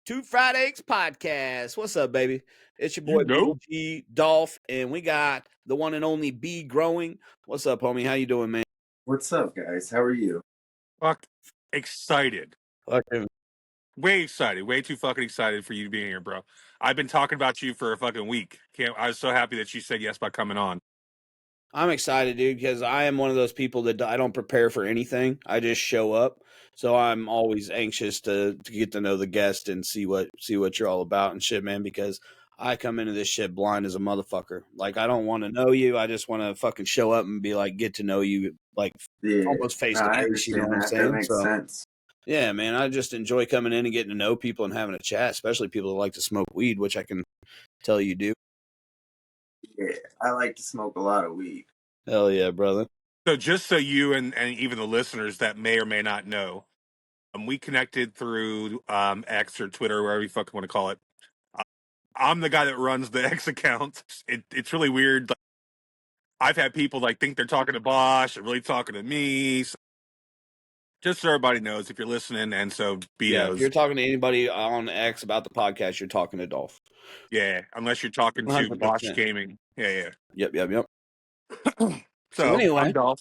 Two Fried Eggs Podcast. What's up, baby? It's your boy know. BG Dolph, and we got the one and only B Growing. What's up, homie? How you doing, man? What's up, guys? How are you? Fuck excited. Fucking, Way excited. Way too fucking excited for you to be here, bro. I've been talking about you for a fucking week. I was so happy that you said yes by coming on. I'm excited, dude, because I am one of those people that I don't prepare for anything. I just show up. So I'm always anxious to get to know the guest and see what you're all about and shit, man, because I come into this shit blind as a motherfucker. Like, I don't want to know you. I just want to fucking show up and be like, get to know you, like, almost face to I face. You know understand what I'm that. saying? That makes sense. Yeah, man, I just enjoy coming in and getting to know people and having a chat, especially people that like to smoke weed, which I can tell you do. Yeah, I like to smoke a lot of weed. Hell yeah, brother. So just so you and even the listeners that may or may not know, we connected through X or Twitter, wherever you fucking want to call it. I'm the guy that runs the X account. It's really weird. I've had people like think they're talking to Bosch and really talking to me. So just so everybody knows, if you're listening, and so B Yeah, knows. if you're talking to anybody on X about the podcast, you're talking to Dolph. Yeah, unless you're talking to 100%. Bosch Gaming. Yeah. Yep. So anyway, I'm Dolph.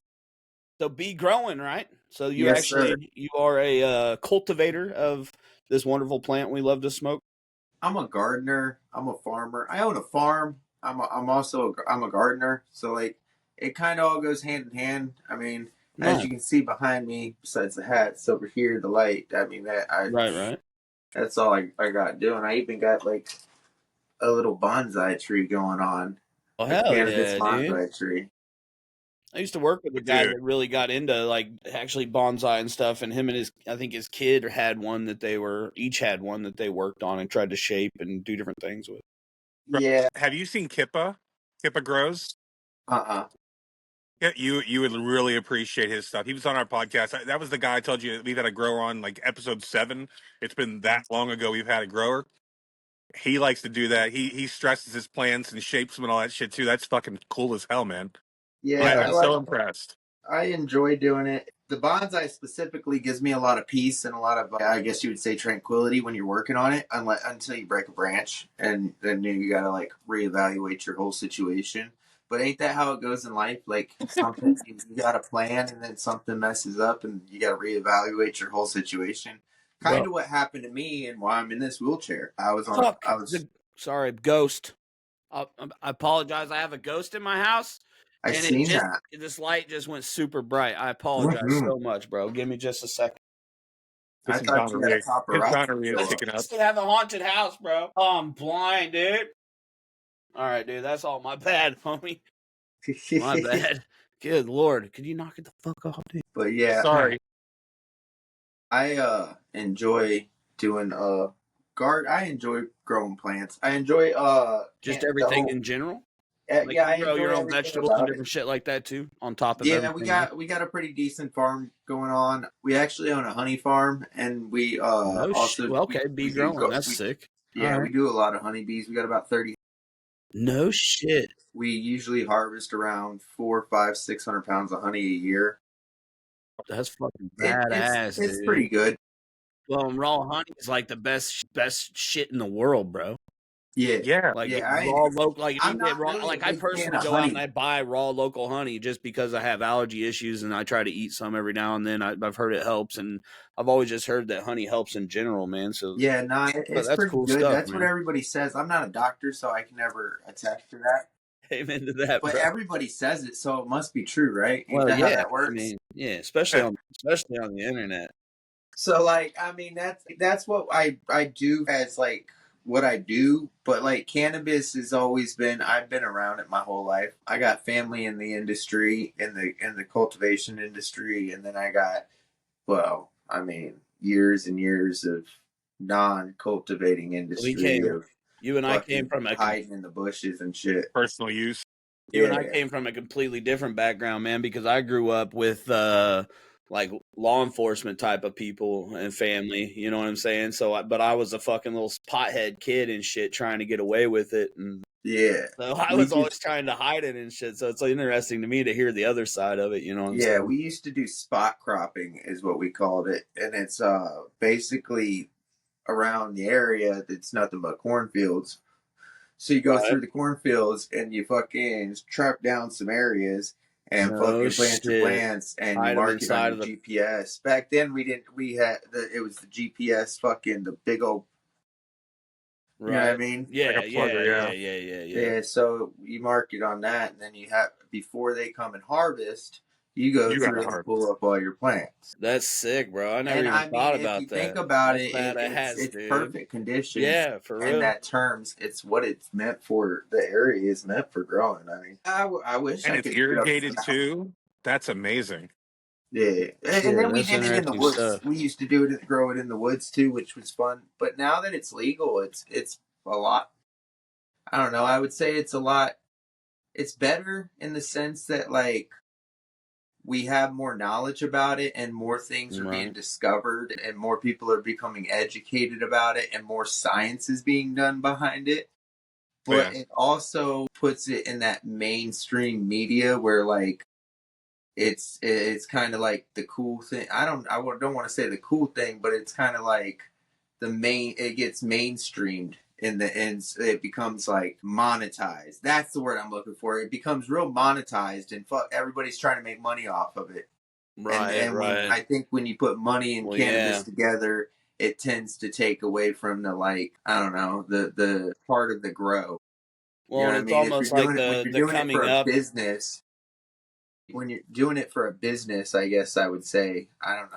So be growing, right? So you Yes, sir. you are a cultivator of this wonderful plant we love to smoke. I'm a gardener. I'm a farmer. I own a farm. I'm a gardener. So like, it kind of all goes hand in hand. I mean, as you can see behind me, besides the hats over here, the light. I mean Right. That's all I got doing. I even got like a little bonsai tree going on. Oh hell Cannabis yeah, bonsai dude! tree. I used to work with a guy that really got into like actually bonsai and stuff, and him and his kid had one that they worked on and tried to shape and do different things with. Yeah. Have you seen Kippa? Kippa Grows? Yeah, you would really appreciate his stuff. He was on our podcast. That was the guy I told you we've had a grower on, like episode 7. It's been that long ago we've had a grower. He likes to do that. He stresses his plants and shapes them and all that shit too. That's fucking cool as hell, man. Yeah, I'm so impressed. I enjoy doing it. The bonsai specifically gives me a lot of peace and a lot of, I guess you would say, tranquility when you're working on it, until you break a branch, and then you gotta like reevaluate your whole situation. But ain't that how it goes in life? Like something you got a plan, and then something messes up, and you gotta reevaluate your whole situation. Kind of what happened to me, and why I'm in this wheelchair. Sorry, ghost. I apologize. I have a ghost in my house. This light just went super bright. I apologize so much, bro. Give me just a second. I thought you had a paparazzi. Kicking up. Have a haunted house, bro. Oh, I'm blind, dude. All right, dude. That's all my bad, homie. My bad. Good Lord. Could you knock it the fuck off, dude? But yeah. Sorry. I enjoy doing I enjoy growing plants. I enjoy just everything in general. Like yeah, you grow your own vegetables and different shit like that too. On top of everything. we got a pretty decent farm going on. We actually own a honey farm, and we bee growing. That's sick. Yeah, we do a lot of honeybees. We got about 30. No shit. We usually harvest around 400, 500, 600 pounds of honey a year. That's fucking badass. It's pretty good. Well, raw honey is like the best shit in the world, bro. Yeah. Raw local. I personally go out and I buy raw local honey just because I have allergy issues and I try to eat some every now and then. I've heard it helps, and I've always just heard that honey helps in general, man. So it's pretty cool good. That's what everybody says. I'm not a doctor, so I can never attest to that. Amen to that. But everybody says it, so it must be true, right? How that works? I mean, especially on the internet. So, that's what I do as what I do. But cannabis has always been. I've been around it my whole life. I got family in the industry, in the cultivation industry, and then I got years and years of non-cultivating industry. You and I came from hiding in the bushes and shit. Personal use. You and I came from a completely different background, man, because I grew up with law enforcement type of people and family, you know what I'm saying? But I was a fucking little pothead kid and shit trying to get away with it. And so I was always trying to hide it and shit. So it's interesting to me to hear the other side of it, you know what I'm saying? We used to do spot cropping is what we called it. And it's basically around the area that's nothing but cornfields. So you go Right. through the cornfields and you fucking trap down some areas and No fucking plant your shit. plants and you Hide them mark it on inside your of the. GPS. Back then we had it was the GPS fucking the big old, you know what I Right. mean? Like Yeah. a plugger, yeah. Yeah. Yeah, so you mark it on that, and then you have before they come and harvest, you go You got a through and hard. pull up all your plants. That's sick, bro. I never And even I mean, thought if you about think that. about That's it, badass, it's dude. perfect conditions, Yeah, for and real. that terms it's what it's meant for. The area is meant for growing. I mean, I wish And I it's could do it up irrigated now. too. That's amazing. Yeah, and Yeah, then we that's did it in the interesting woods. stuff. We used to do it, grow it in the woods too, which was fun. But now that it's legal, it's a lot. I don't know. I would say it's a lot. It's better in the sense that like we have more knowledge about it and more things are being Right. discovered and more people are becoming educated about it and more science is being done behind it. Oh, But yeah. it also puts it in that mainstream media where like it's kind of like the cool thing. Don't want to say the cool thing, but it's kind of like it gets mainstreamed in the end. It becomes like monetized. That's the word I'm looking for. It becomes real monetized and everybody's trying to make money off of it. Right. When Right. I think when you put money and Well, cannabis yeah. together, it tends to take away from the like I don't know the part of the grow. You Well, know and what I it's mean? If you're almost like doing it when you're the doing it for coming a up. business, when you're doing it for a business, I guess I would say I don't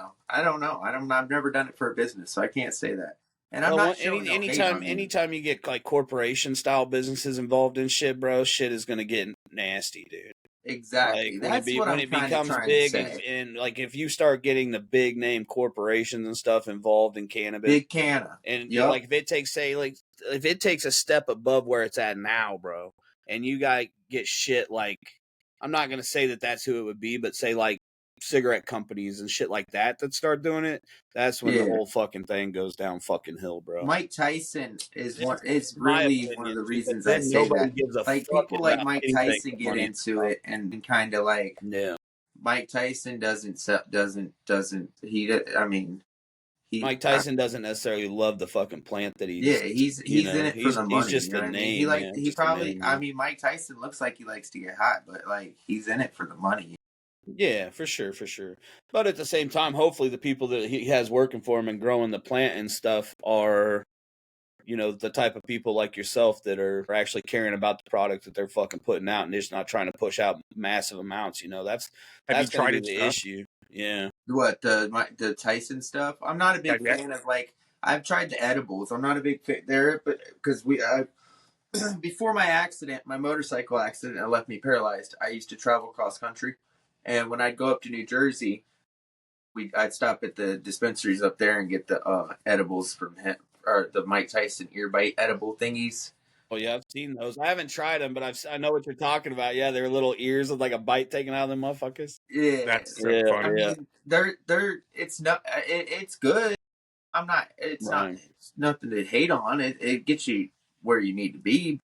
know. I've never done it for a business, so I can't say that. And I'm Well, not showing no hate on you. anytime you get like corporation style businesses involved in shit, bro, shit is gonna get nasty, dude. Exactly. Like That's what when I'm it kind of becomes trying to big say. and like if you start getting the big name corporations and stuff involved in cannabis, Big canna. and Yup. like if it takes if it takes a step above where it's at now, bro, and you got get shit like I'm not gonna say that that's who it would be, but say like cigarette companies and shit like that start doing it. That's when the Yeah. whole fucking thing goes down fucking hill, bro. Mike Tyson is In my really one of opinion, the because reasons I then say nobody that. gives a Like fuck people like about Mike anything Tyson but get money. into it and kind of like Yeah, Mike Tyson doesn't he I mean he Mike Tyson doesn't necessarily love the fucking plant that yeah, he's, he's in it for the he's money, you just know a what I mean? name, yeah, He just a probably name, I yeah. mean Mike Tyson looks like he likes to get hot, but like he's in it for the money. Yeah, for sure, for sure. But at the same time, hopefully the people that he has working for him and growing the plant and stuff are, the type of people like yourself that are actually caring about the product that they're fucking putting out and just not trying to push out massive amounts. Have you That's going to tried be his the stuff? issue. Yeah. What the Tyson stuff? I'm not a Yeah, big yeah. fan of like I've tried the edibles. I'm not a big fan there, but because before my accident, my motorcycle accident, that left me paralyzed. I used to travel cross country, and when I'd go up to New Jersey, I'd stop at the dispensaries up there and get the edibles from him or the Mike Tyson ear bite edible thingies. Oh yeah, I've seen those. I haven't tried them, but I know what you're talking about. Yeah, they're little ears with like a bite taken out of them motherfuckers. Yeah, That's so Yeah, I funny. yeah, mean it's not it's good. I'm not right. it's nothing to hate on. It gets you where you need to be.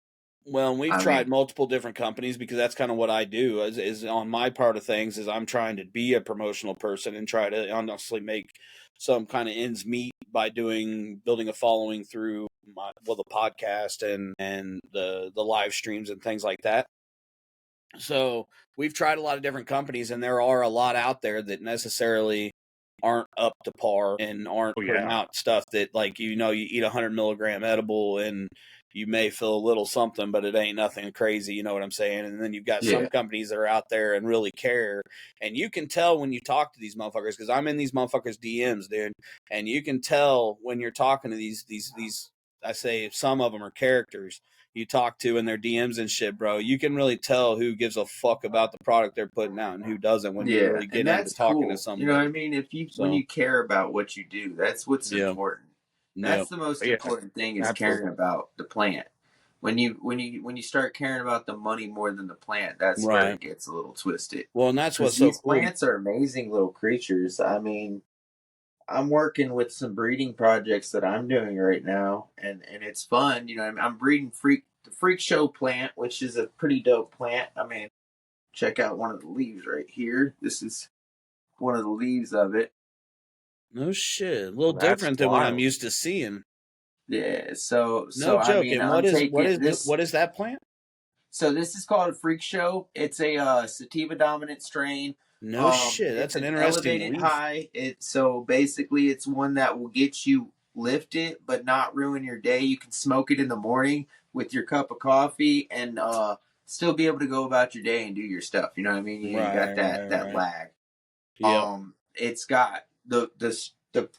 Well, and we've I tried mean, multiple different companies because that's kind of what I do. Is on my part of things is I'm trying to be a promotional person and try to honestly make some kind of ends meet by building a following through the podcast and the live streams and things like that. So we've tried a lot of different companies, and there are a lot out there that necessarily aren't up to par and aren't Oh putting yeah. out stuff that like you eat 100 milligram edible and you may feel a little something, but it ain't nothing crazy. You know what I'm saying? And then you've got some yeah, companies that are out there and really care, and you can tell when you talk to these motherfuckers because I'm in these motherfuckers DMs, dude, and you can tell when you're talking to these. I say some of them are characters you talk to in their DMs and shit, bro, you can really tell who gives a fuck about the product they're putting out and who doesn't when you yeah, really and get into that's talking to cool. You know what I somebody. mean? If you when So, you care about what you do, that's what's yeah, important. yeah, That's the most Yeah, important thing is caring absolutely. about the plant. When you start caring about the money more than the plant, that's where right. it gets a little twisted. Well, and that's Because what's so these cool. plants are amazing little creatures. I mean, I'm working with some breeding projects that I'm doing right now, and it's fun. You know, I'm breeding the freak show plant, which is a pretty dope plant. I mean, check out one of the leaves right here. This is one of the leaves of it. No shit. A little That's different than what I'm wild. used to seeing. Yeah. So No I mean, joking. I'm taking this. What is that plant? So this is called a freak show. It's a sativa dominant strain. No shit. It's That's an an interesting elevated leaf. high. So basically it's one that will get you lifted but not ruin your day. You can smoke it in the morning with your cup of coffee and still be able to go about your day and do your stuff. You know what I mean? You got that Right. lag. Yep. It's got the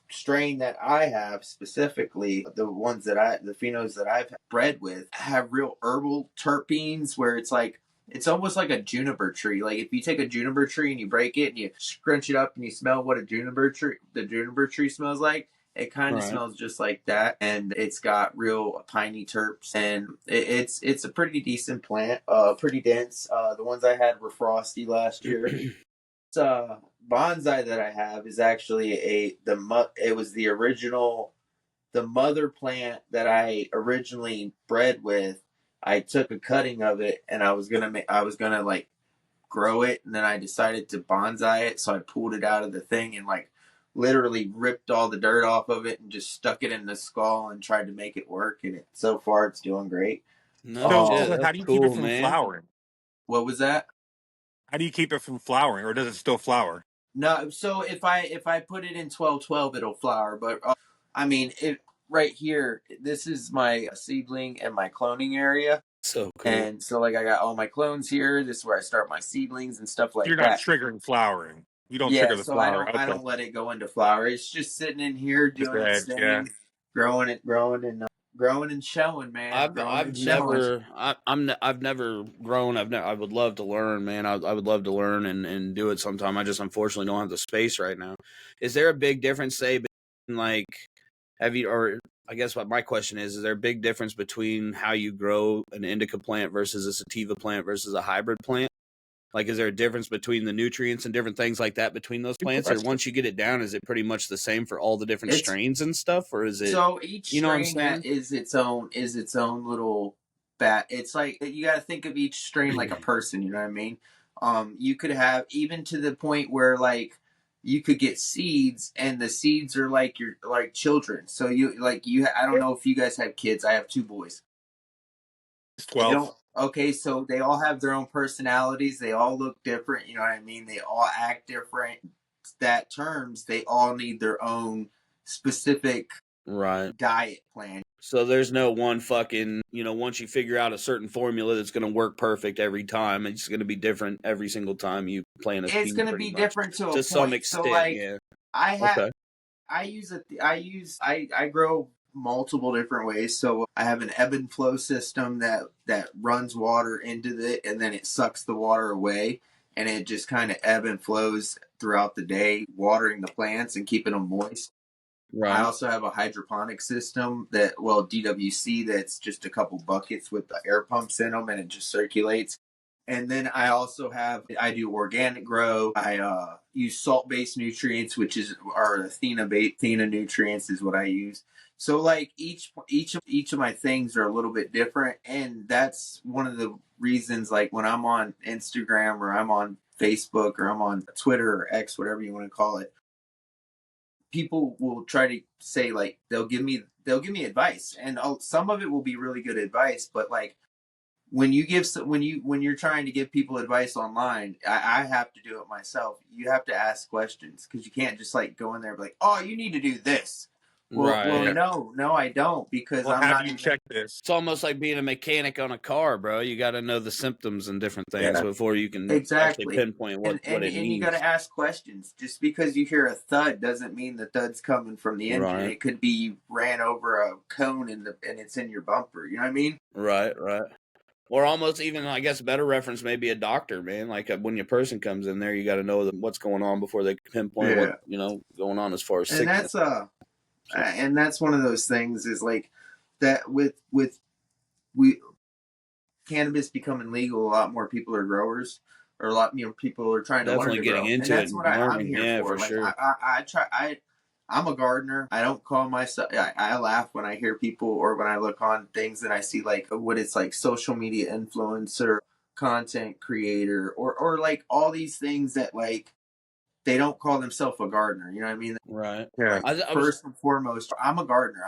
strain that I have specifically, the phenos that I've bred with have real herbal terpenes where it's almost like a juniper tree. Like if you take a juniper tree and you break it and you scrunch it up and you smell what the juniper tree smells like, it kind of Right. smells just like that, and it's got real piney terps, and it's a pretty decent plant, pretty dense. The ones I had were frosty last year. Bonsai that I have is actually it was the mother plant that I originally bred with. I took a cutting of it and I was gonna like grow it, and then I decided to bonsai it, so I pulled it out of the thing and like literally ripped all the dirt off of it and just stuck it in the skull and tried to make it work, and so far it's doing great. No So shit. how That's do you keep it cool, from man. flowering? What was that? How do you keep it from flowering, or does it still flower? No, so if I put it in 12-12, it'll flower. But I mean, it right here. This is my seedling and my cloning area, So cool. and so like I got all my clones here. This is where I start my seedlings and stuff You're like not that. triggering flowering. You don't Yeah, trigger the so I flower. don't I Okay. don't let it go into flower. It's just sitting in here Just doing its edge, yeah. thing, growing and showing, man, growing I've and showing. never I've never grown. I would love to learn, man. I would love to learn and do it sometime. I just unfortunately don't have the space right now. Is there a big difference, say, between like have you or I guess what my question is there a big difference between how you grow an indica plant versus a sativa plant versus a hybrid plant? Like, is there a difference between the nutrients and different things like that between those Good plants, or question. once you get it down, is it pretty much the same for all the different It's strains and stuff, or is it, So each you know what I'm strain saying? is its own little bat. It's like you got to think of each strain like a person. You know what I mean? You could have even to the point where like you could get seeds, and the seeds are like your like children. So I don't know if you guys have kids. I have two boys. It's They 12. don't. Okay, so they all have their own personalities. They all look different. You know what I mean? They all act different. That terms, they all need their own specific Right. diet plan. So there's no one fucking, once you figure out a certain formula that's going to work perfect every time, it's going to be different every single time you plant a It's seed, going to pretty be much, different to a to some point. So extent. like Yeah. I have Okay. I grow multiple different ways. So I have an ebb and flow system that runs water into it, and then it sucks the water away, and it just kind of ebb and flows throughout the day, watering the plants and keeping them moist. I Right. also have a hydroponic system DWC, that's just a couple buckets with the air pumps in them, and it just circulates. And then I do organic grow. I use salt based nutrients, which is our Athena nutrients is what I use. So like each of my things are a little bit different, and that's one of the reasons. Like when I'm on Instagram or I'm on Facebook or I'm on Twitter or X, whatever you want to call it, people will try to say like they'll give me advice, and some of it will be really good advice, but like when you're trying to give people advice online, I have to do it myself. You have to ask questions because you can't just like go in there and be like, oh, you need to do this. Well, Right. Yeah. no, I don't, because Well, I'm have not you even. checked this? It's almost like being a mechanic on a car, bro. You got to know the symptoms and different things Yeah, before you can actually exactly. pinpoint And what and it and you got needs. to ask questions. Just because you hear a thud doesn't mean the thud's coming from the engine. Right. It could be you ran over a cone and it's in your bumper. You know what I mean? Right. Right. Or almost even, I guess, a better reference may be a doctor, man. Like when your person comes in there, you got to know what's going on before they pinpoint what Yeah. going on as far as And sickness. that's So one of those things is like that with we cannabis becoming legal, a lot more people are growers, or a lot people are trying to learn definitely to getting grow, and into it that's and what I'm learning. here Yeah, for. for Like sure. I try I'm a gardener. I don't call myself. I laugh when I hear people or when I look on things and I see like what it's like social media influencer, content creator, or like all these things that like they don't call themselves a gardener. You know what I mean? Right. Yeah. Like I was first and foremost, I'm a gardener.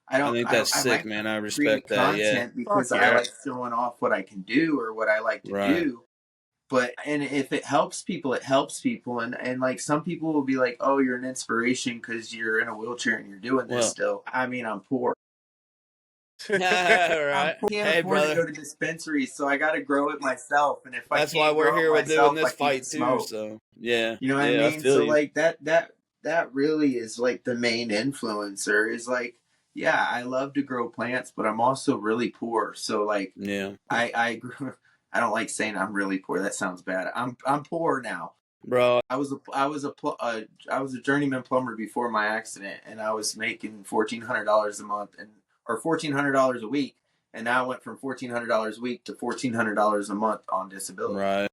I think that's sick, man. I respect that. Yeah. Content because I like showing off what I can do or what I like to do. But and if it helps people, it helps people. And like some people will be like, "Oh, you're an inspiration because you're in a wheelchair and you're doing this still." I mean, I'm poor. Right. I can't afford to go to dispensaries, so I got to grow it myself. And if that's I why can't we're grow here it with doing myself, this fight too. So yeah, you know what I mean. I feel you. Like that really is like the main influencer. Is like, yeah, I love to grow plants, but I'm also really poor. So like, yeah, I grew. I don't like saying I'm really poor. That sounds bad. I'm poor now, bro. I was a journeyman plumber before my accident, and I was making $1,400 a month or $1,400 a week, and now I went from $1,400 a week to $1,400 a month on disability. Right.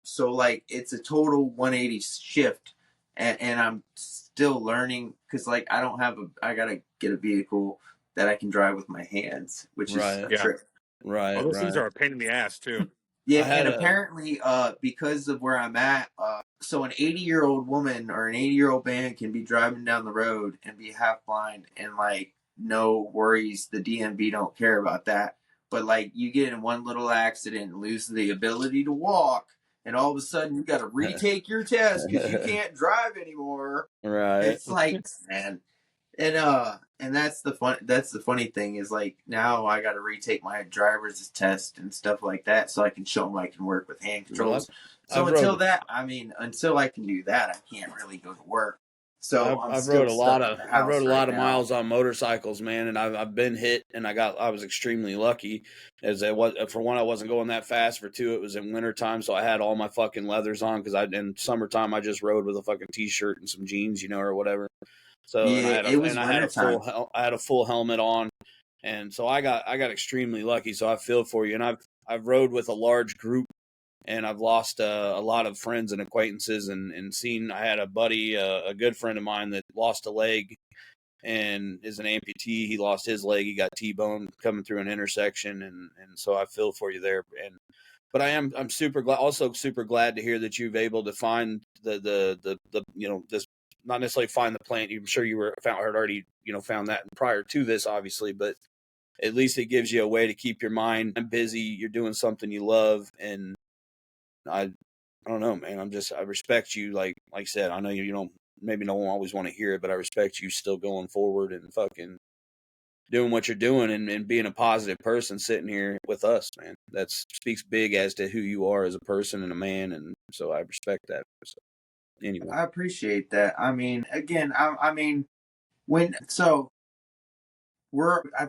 So like it's a total 180 shift, and I'm still learning because like I gotta get a vehicle that I can drive with my hands, which is a trick. Right. Those things are a pain in the ass too. Yeah, and apparently, because of where I'm at, so an 80-year-old woman or an 80-year-old man can be driving down the road and be half blind and like no worries. The DMV don't care about that. But like you get in one little accident and lose the ability to walk, and all of a sudden you got to retake your test because you can't drive anymore. Right. It's like, man. And that's the funny thing is like now I got to retake my driver's test and stuff like that so I can show them I can work with hand controls. So until I can do that, I can't really go to work. So I've rode a lot of miles on motorcycles, man, and I've been hit, and I was extremely lucky. As it was, for one, I wasn't going that fast. For two, it was in wintertime, so I had all my fucking leathers on because in summertime I just rode with a fucking t-shirt and some jeans, or whatever. So yeah, I had a full helmet on, and so I got extremely lucky. So I feel for you, and I've rode with a large group, and I've lost a lot of friends and acquaintances, and seen. I had a buddy, a good friend of mine, that lost a leg, and is an amputee. He lost his leg. He got T-boned coming through an intersection, and so I feel for you there. But I'm super glad, also super glad to hear that you've able to find the this. Not necessarily find the plant. I'm sure you had already, found that prior to this, obviously, but at least it gives you a way to keep your mind busy. You're doing something you love, and I don't know, man. I respect you. Like I said, I know you maybe no one always want to hear it, but I respect you still going forward and fucking doing what you're doing and being a positive person sitting here with us, man. That speaks big as to who you are as a person and a man, and so I respect that. So, anyway, I appreciate that. I mean, again, I've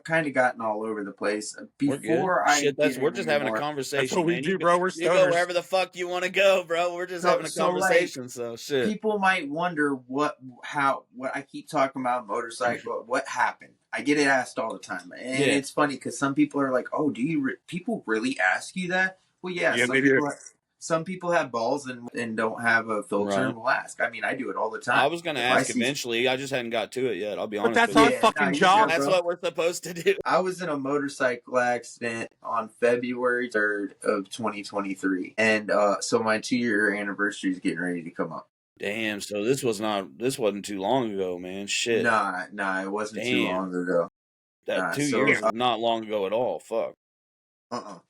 kind of gotten all over the place. Before we're just having a conversation. That's what we do, bro. We're stoners. You go wherever the fuck you want to go, bro. We're just having a conversation. Like, so shit. People might wonder what I keep talking about motorcycle. What happened? I get it asked all the time, and it's funny because some people are like, "Oh, do people really ask you that?" Well, yeah, some people have balls and don't have a filter and will ask. I mean, I do it all the time. I was going to ask eventually. I just hadn't got to it yet. I'll be honest. But that's our fucking job. That's what we're supposed to do. I was in a motorcycle accident on February 3rd of 2023. And so my 2-year anniversary is getting ready to come up. Damn, so this wasn't too long ago, man. Shit. Nah, it wasn't too long ago. That 2 years was not long ago at all. Fuck.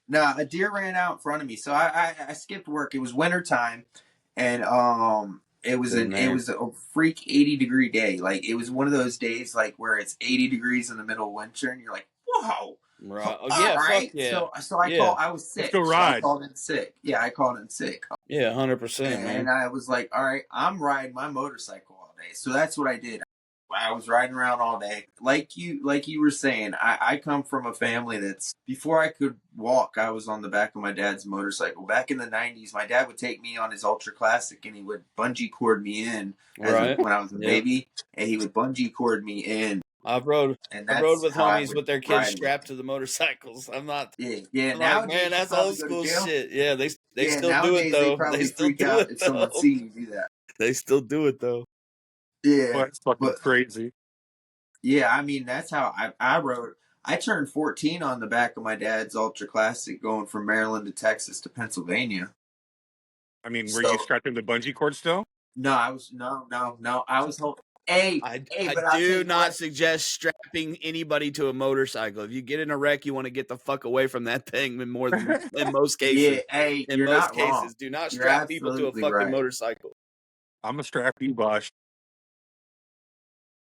Nah, a deer ran out in front of me. So I skipped work. It was winter time, and it was a freak 80-degree day. Like it was one of those days like where it's 80 degrees in the middle of winter, and you're like, whoa. Right. Oh, yeah. Right. Yeah. So I was sick. Let's go ride. So I called in sick. Yeah, I called in sick. Yeah, 100%. And I was like, all right, I'm riding my motorcycle all day. So that's what I did. I was riding around all day. Like you were saying, I come from a family that's, before I could walk, I was on the back of my dad's motorcycle. Back in the 90s, my dad would take me on his Ultra Classic and he would bungee cord me in when I was a baby. And he would bungee cord me in. I rode with homies with their kids strapped to the motorcycles. I'm not. Yeah. Now, man, that's old school shit. Yeah, they still do it though. They still freak out if someone sees you do that. They still do it though. Yeah, it's fucking crazy. Yeah, I mean that's how I rode. I turned 14 on the back of my dad's Ultra Classic, going from Maryland to Texas to Pennsylvania. I mean, were you strapped in the bungee cord still? No, I was no. I was Hey, I but I'll tell do you not what. suggest strapping anybody to a motorcycle. If you get in a wreck, you want to get the fuck away from that thing. In most Yeah, cases, hey, in you're most not wrong. cases, do not You're strap people to a absolutely fucking right. motorcycle. I'm a strap you, Bosh.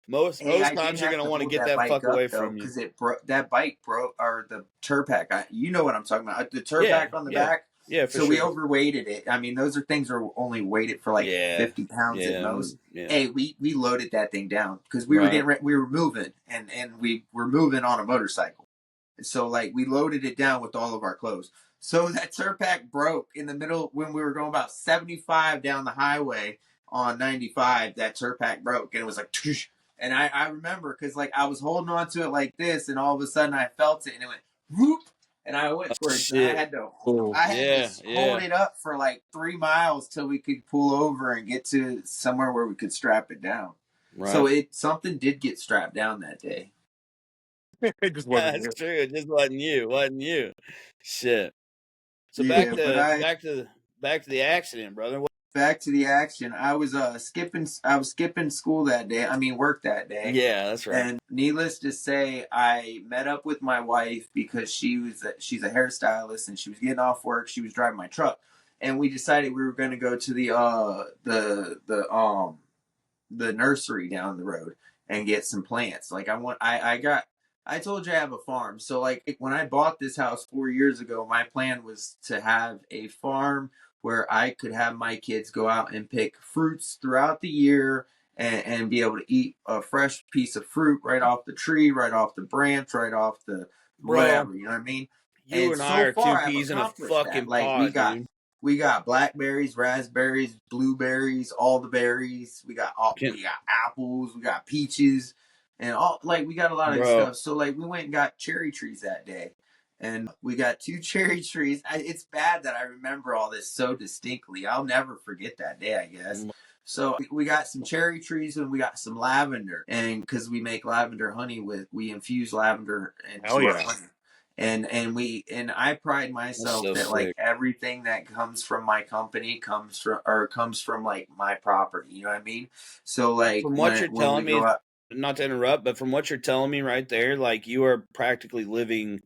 Most Hey, I did times you're have gonna to want to hold get that that bike fuck away up though, from you. because it broke. That bike broke, or the Turpack. You know what I'm talking about? The Yeah, Turpack on the yeah, back. yeah, for So we sure. overweighted it. I mean, those are things are only weighted for like Yeah, 50 pounds at yeah, most. yeah. Hey, we loaded that thing down because we were Right. we were moving, and we were moving on a motorcycle. So like we loaded it down with all of our clothes. So that Turpack broke in the middle when we were going about 75 down the highway on 95. That Turpack broke, and it was like, and I remember because like I was holding on to it like this, and all of a sudden I felt it, and it went whoop, and I went Oh, for it, and shit. I had to Yeah, hold yeah. it up for like 3 miles till we could pull over and get to somewhere where we could strap it down. So Right. something did get strapped down that day. It just wasn't That's you. true. It just wasn't you. Wasn't you. Shit. So Yeah, but back to the accident, brother. back to the action. I was skipping school that day. I mean work that day. Yeah, that's right. And needless to say, I met up with my wife because she's a hairstylist and she was getting off work. She was driving my truck, and we decided we were going to go to the nursery down the road and get some plants. Like I told you I have a farm. So like when I bought this house 4 years ago, my plan was to have a farm where I could have my kids go out and pick fruits throughout the year, and be able to eat a fresh piece of fruit right off the tree, right off the branch, right off the Bro, whatever, you know what I mean? you And and I so are far two I've peas in a accomplished that. fucking Like pod, dude. we got blackberries, raspberries, blueberries, all the berries. Can, We got apples, we got peaches, and all like we got a lot of bro, stuff. So like we went and got cherry trees that day, and we got 2 cherry trees. It's bad that I remember all this so distinctly. I'll never forget that day, I guess. So we got some cherry trees and we got some lavender, and because we make lavender honey we infuse lavender Hell into our yeah. honey. And I pride that's myself so that like sick. everything that comes from my company comes from like my property, you know what I mean? So like From what you're when we telling go me, out, not to interrupt, but from what you're telling me right there, like you are practically living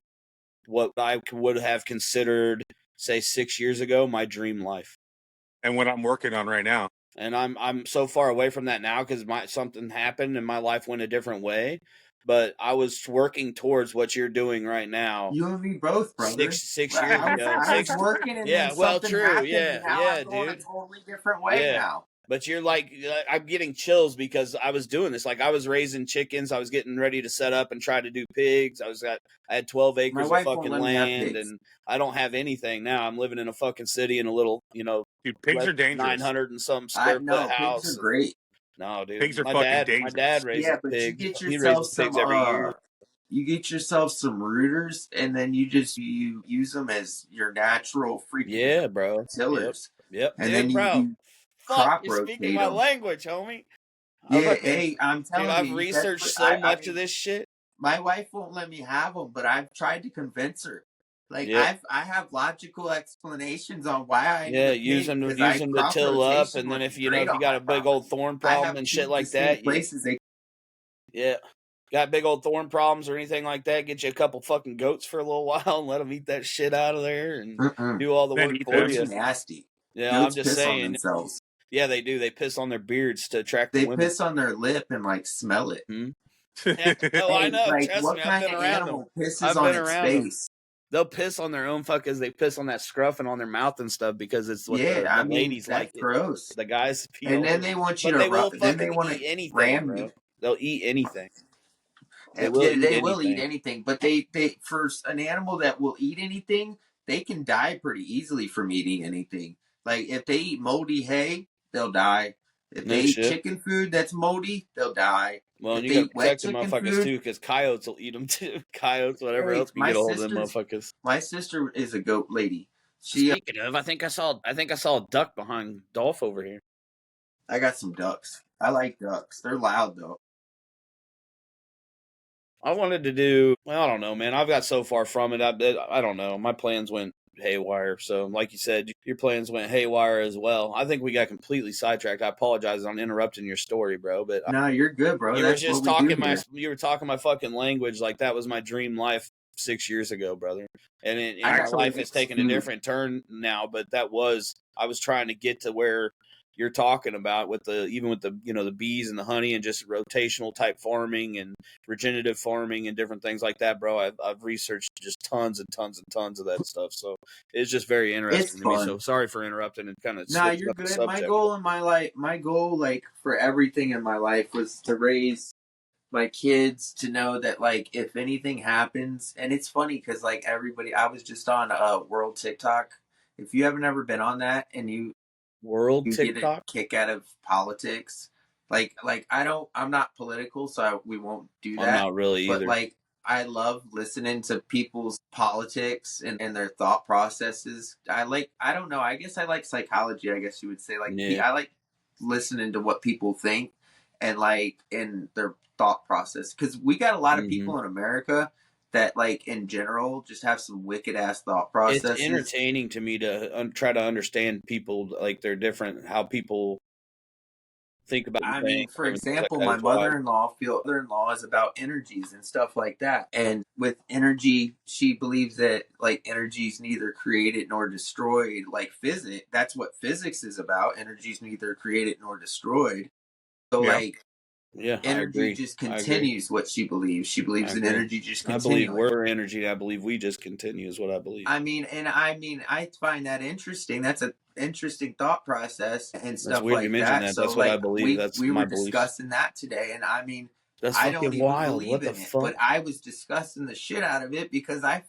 what I would have considered, say, 6 years ago, my dream life. And what I'm working on right now. And I'm so far away from that now because something happened and my life went a different way. But I was working towards what you're doing right now you and me both, brother. six I years was ago. I was working, and then Yeah, well, something true. happened, and Yeah, now yeah, I'm going a dude. totally different way Yeah. now. But you're like, I'm getting chills because I was doing this. Like I was raising chickens. I was getting ready to set up and try to do pigs. I had 12 My acres of wife won't fucking let me have land, pigs. and I don't have anything now. I'm living in a fucking city in a little, Dude, pigs less are dangerous. 900 and some I square foot know pigs are house. And great. no, dude, Pigs are fucking my dad dangerous. raises Yeah, but pigs. He raises pigs every year. you get yourself some rooters, and then you use them as your natural freaking Yeah, bro. Yep, tillers, yep, and then dude, bro. you Fuck, crop you're speaking rotate my them. language, homie. I Yeah, fucking hey, I'm dude, telling I've you, that's researched what so I much of mean, this shit. my wife won't let me have them, but I've tried to convince her. Like Yep. I have logical explanations on why I need Yeah, a pig because use I them to crop till up, rotation and then would be if great you on got my a big old property. thorn I problem have and shit two like that, distinct places they. yeah, got big old thorn problems or anything like that, get you a couple fucking goats for a little while and let them eat that shit out of there and Mm-mm. do all the Then work eat for Goats them. are you. nasty. Yeah, I'm Goats just piss on saying. themselves. Yeah, they do. They piss on their beards to attract the They women. piss on their lip and like smell it. Hmm? Yeah. Oh, I Hey, know. like Trust me, what I've kind been of around them. animal pisses I've on been its around them. face? They'll piss on their own fuckers. They piss on that scruff and on their mouth and stuff because it's what Yeah, the I mean ladies like that's it. gross. The guys pee And all then over. they want you But to they will then they fucking want to eat anything, ram bro. you. They'll eat anything. They will Yeah, eat they will eat anything. anything, but they for an animal that will eat anything, they can die pretty easily from eating anything. Like if they eat moldy hay, they'll die. If they No eat shit. chicken food that's moldy, they'll die. Well, If and you they got to eat wet protect the chicken motherfuckers food, too, because coyotes will eat them too. Coyotes, whatever hey, else can get a hold of them motherfuckers. my sister is a goat lady. She Speaking of, I think I saw a duck behind Dolph over here. I got some ducks. I like ducks. They're loud though. I wanted to do. Well, I don't know, man. I've got so far from it. I don't know. My plans went haywire. So, like you said, your plans went haywire as well. I think we got completely sidetracked. I apologize on interrupting your story, bro. But No, you're good, bro. you were That's what just we do talking here. you were talking my fucking language like that was my dream life 6 years ago, brother. And I my actually life has mix taken a food. different turn now. But I was trying to get to where you're talking about with the bees and the honey and just rotational type farming and regenerative farming and different things like that, bro. I've researched just tons and tons and tons of that stuff. So it's just very It's interesting to me. So fun. sorry for interrupting and kind of No, switching you're up the good. subject. My goal, like for everything in my life, was to raise my kids to know that, like, if anything happens, and it's funny because like everybody, I was just on World TikTok. If you haven't ever been on that, and World you get a TikTok? kick out of politics. I'm not political, so we won't do I'm that. not really But either. like, I love listening to people's politics and their thought processes. I don't know. I guess I like psychology. I guess you would say Yeah. I like listening to what people think and like in their thought process because we got a lot of Mm-hmm. people in America that like in general just have some wicked ass thought It's processes. entertaining to me to try to understand people, like they're different, how people think about I things mean, for and different things like example, that my is why. mother-in-law is about energies and stuff like that. And with energy, she believes that like energy is neither created nor destroyed. Like physics, that's what physics is about. Energy is neither created nor destroyed. So Yeah. like Yeah, I energy agree. just I agree. continues what she believes. She I believes in agree. energy just I believe continuing. we're energy. I believe we just continue is what I believe. I find that interesting. That's an interesting thought process and That's stuff weird you like mentioned that. that. So That's what I like believe. we That's we my were beliefs. discussing that today, and That's I don't fucking even wild. believe What the in it, fuck? but I was discussing the shit out of it because I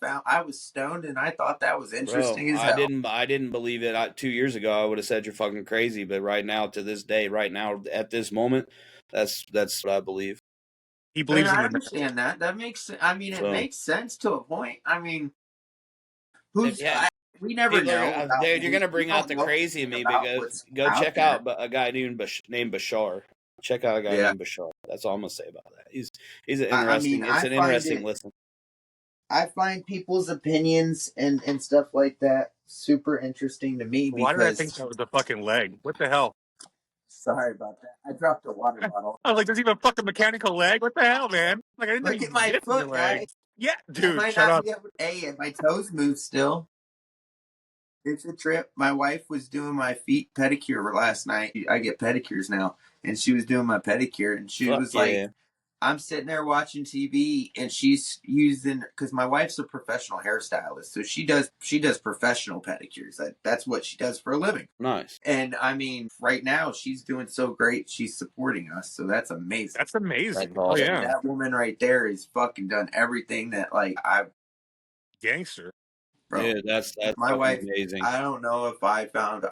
was stoned and I thought that was Bro, interesting as I hell. didn't believe it. 2 years ago I would have said you're fucking crazy, but right now, to this day, right now at this moment, that's what I believe. He And believes in I the understand that. I mean, it So makes sense to a point. I mean, if yeah, we never people know are without dude, you're we gonna bring out don't the know crazy in anything me about because what's go out check there. out a guy named Bashar. Check out a guy Yeah. named Bashar. That's all I'm gonna say about that. He's an I mean, interesting. It's an interesting listen. I find people's opinions and stuff like that super interesting to me why did I think because that was a fucking leg? What the hell? sorry about that. I dropped a water bottle. I was like, there's even a fucking mechanical leg? What the hell, man? Like, I didn't know Look you at could my get in your foot, leg. guys. Yeah, I dude, might shut not up. be able to. Hey, and my toes move still. It's a trip. My wife was doing my feet pedicure last night. I get pedicures now, and she was doing my pedicure, and she Fuck was like, yeah, I'm sitting there watching TV, and she's using because my wife's a professional hairstylist, so she does professional pedicures. That's what she does for a living. nice. And I mean, right now she's doing so great. She's supporting us, so that's amazing. That's That's amazing. Oh, awesome. yeah. That woman right there is fucking done everything that like I, Gangster. bro. Dude, that's My fucking wife, amazing. I don't know if I found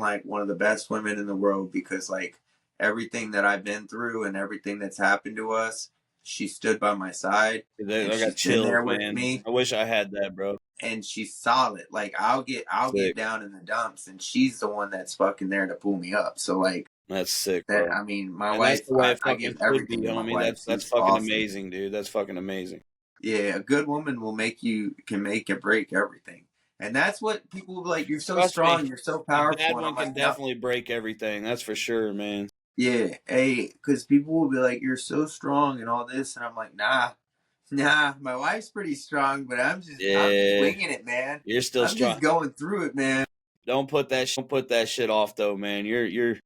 like one of the best women in the world because like everything that I've been through and everything that's happened to us, she stood by my side and I got she's been chills, there with man. me I wish I had that, bro. and she's solid. Like I'll get Sick. down in the dumps and she's the one that's fucking there to pull me up. So like That's sick, that bro. I mean, my And that's wife, the way it I fucking give should be, everything to my homie. wife. That's She's fucking awesome. amazing, dude. That's fucking amazing. Yeah, a good woman can make and break everything. And that's what people will be like, you're so Trust me, strong, you're so a powerful. bad And I'm one can like, no, definitely break everything. That's for sure, man. yeah, hey, because people will be like, you're so strong and all this. And I'm like, nah, my wife's pretty strong, but I'm just Yeah, winging it, man. you're still I'm strong. just going through it, man. Don't put that shit off, though, man. You're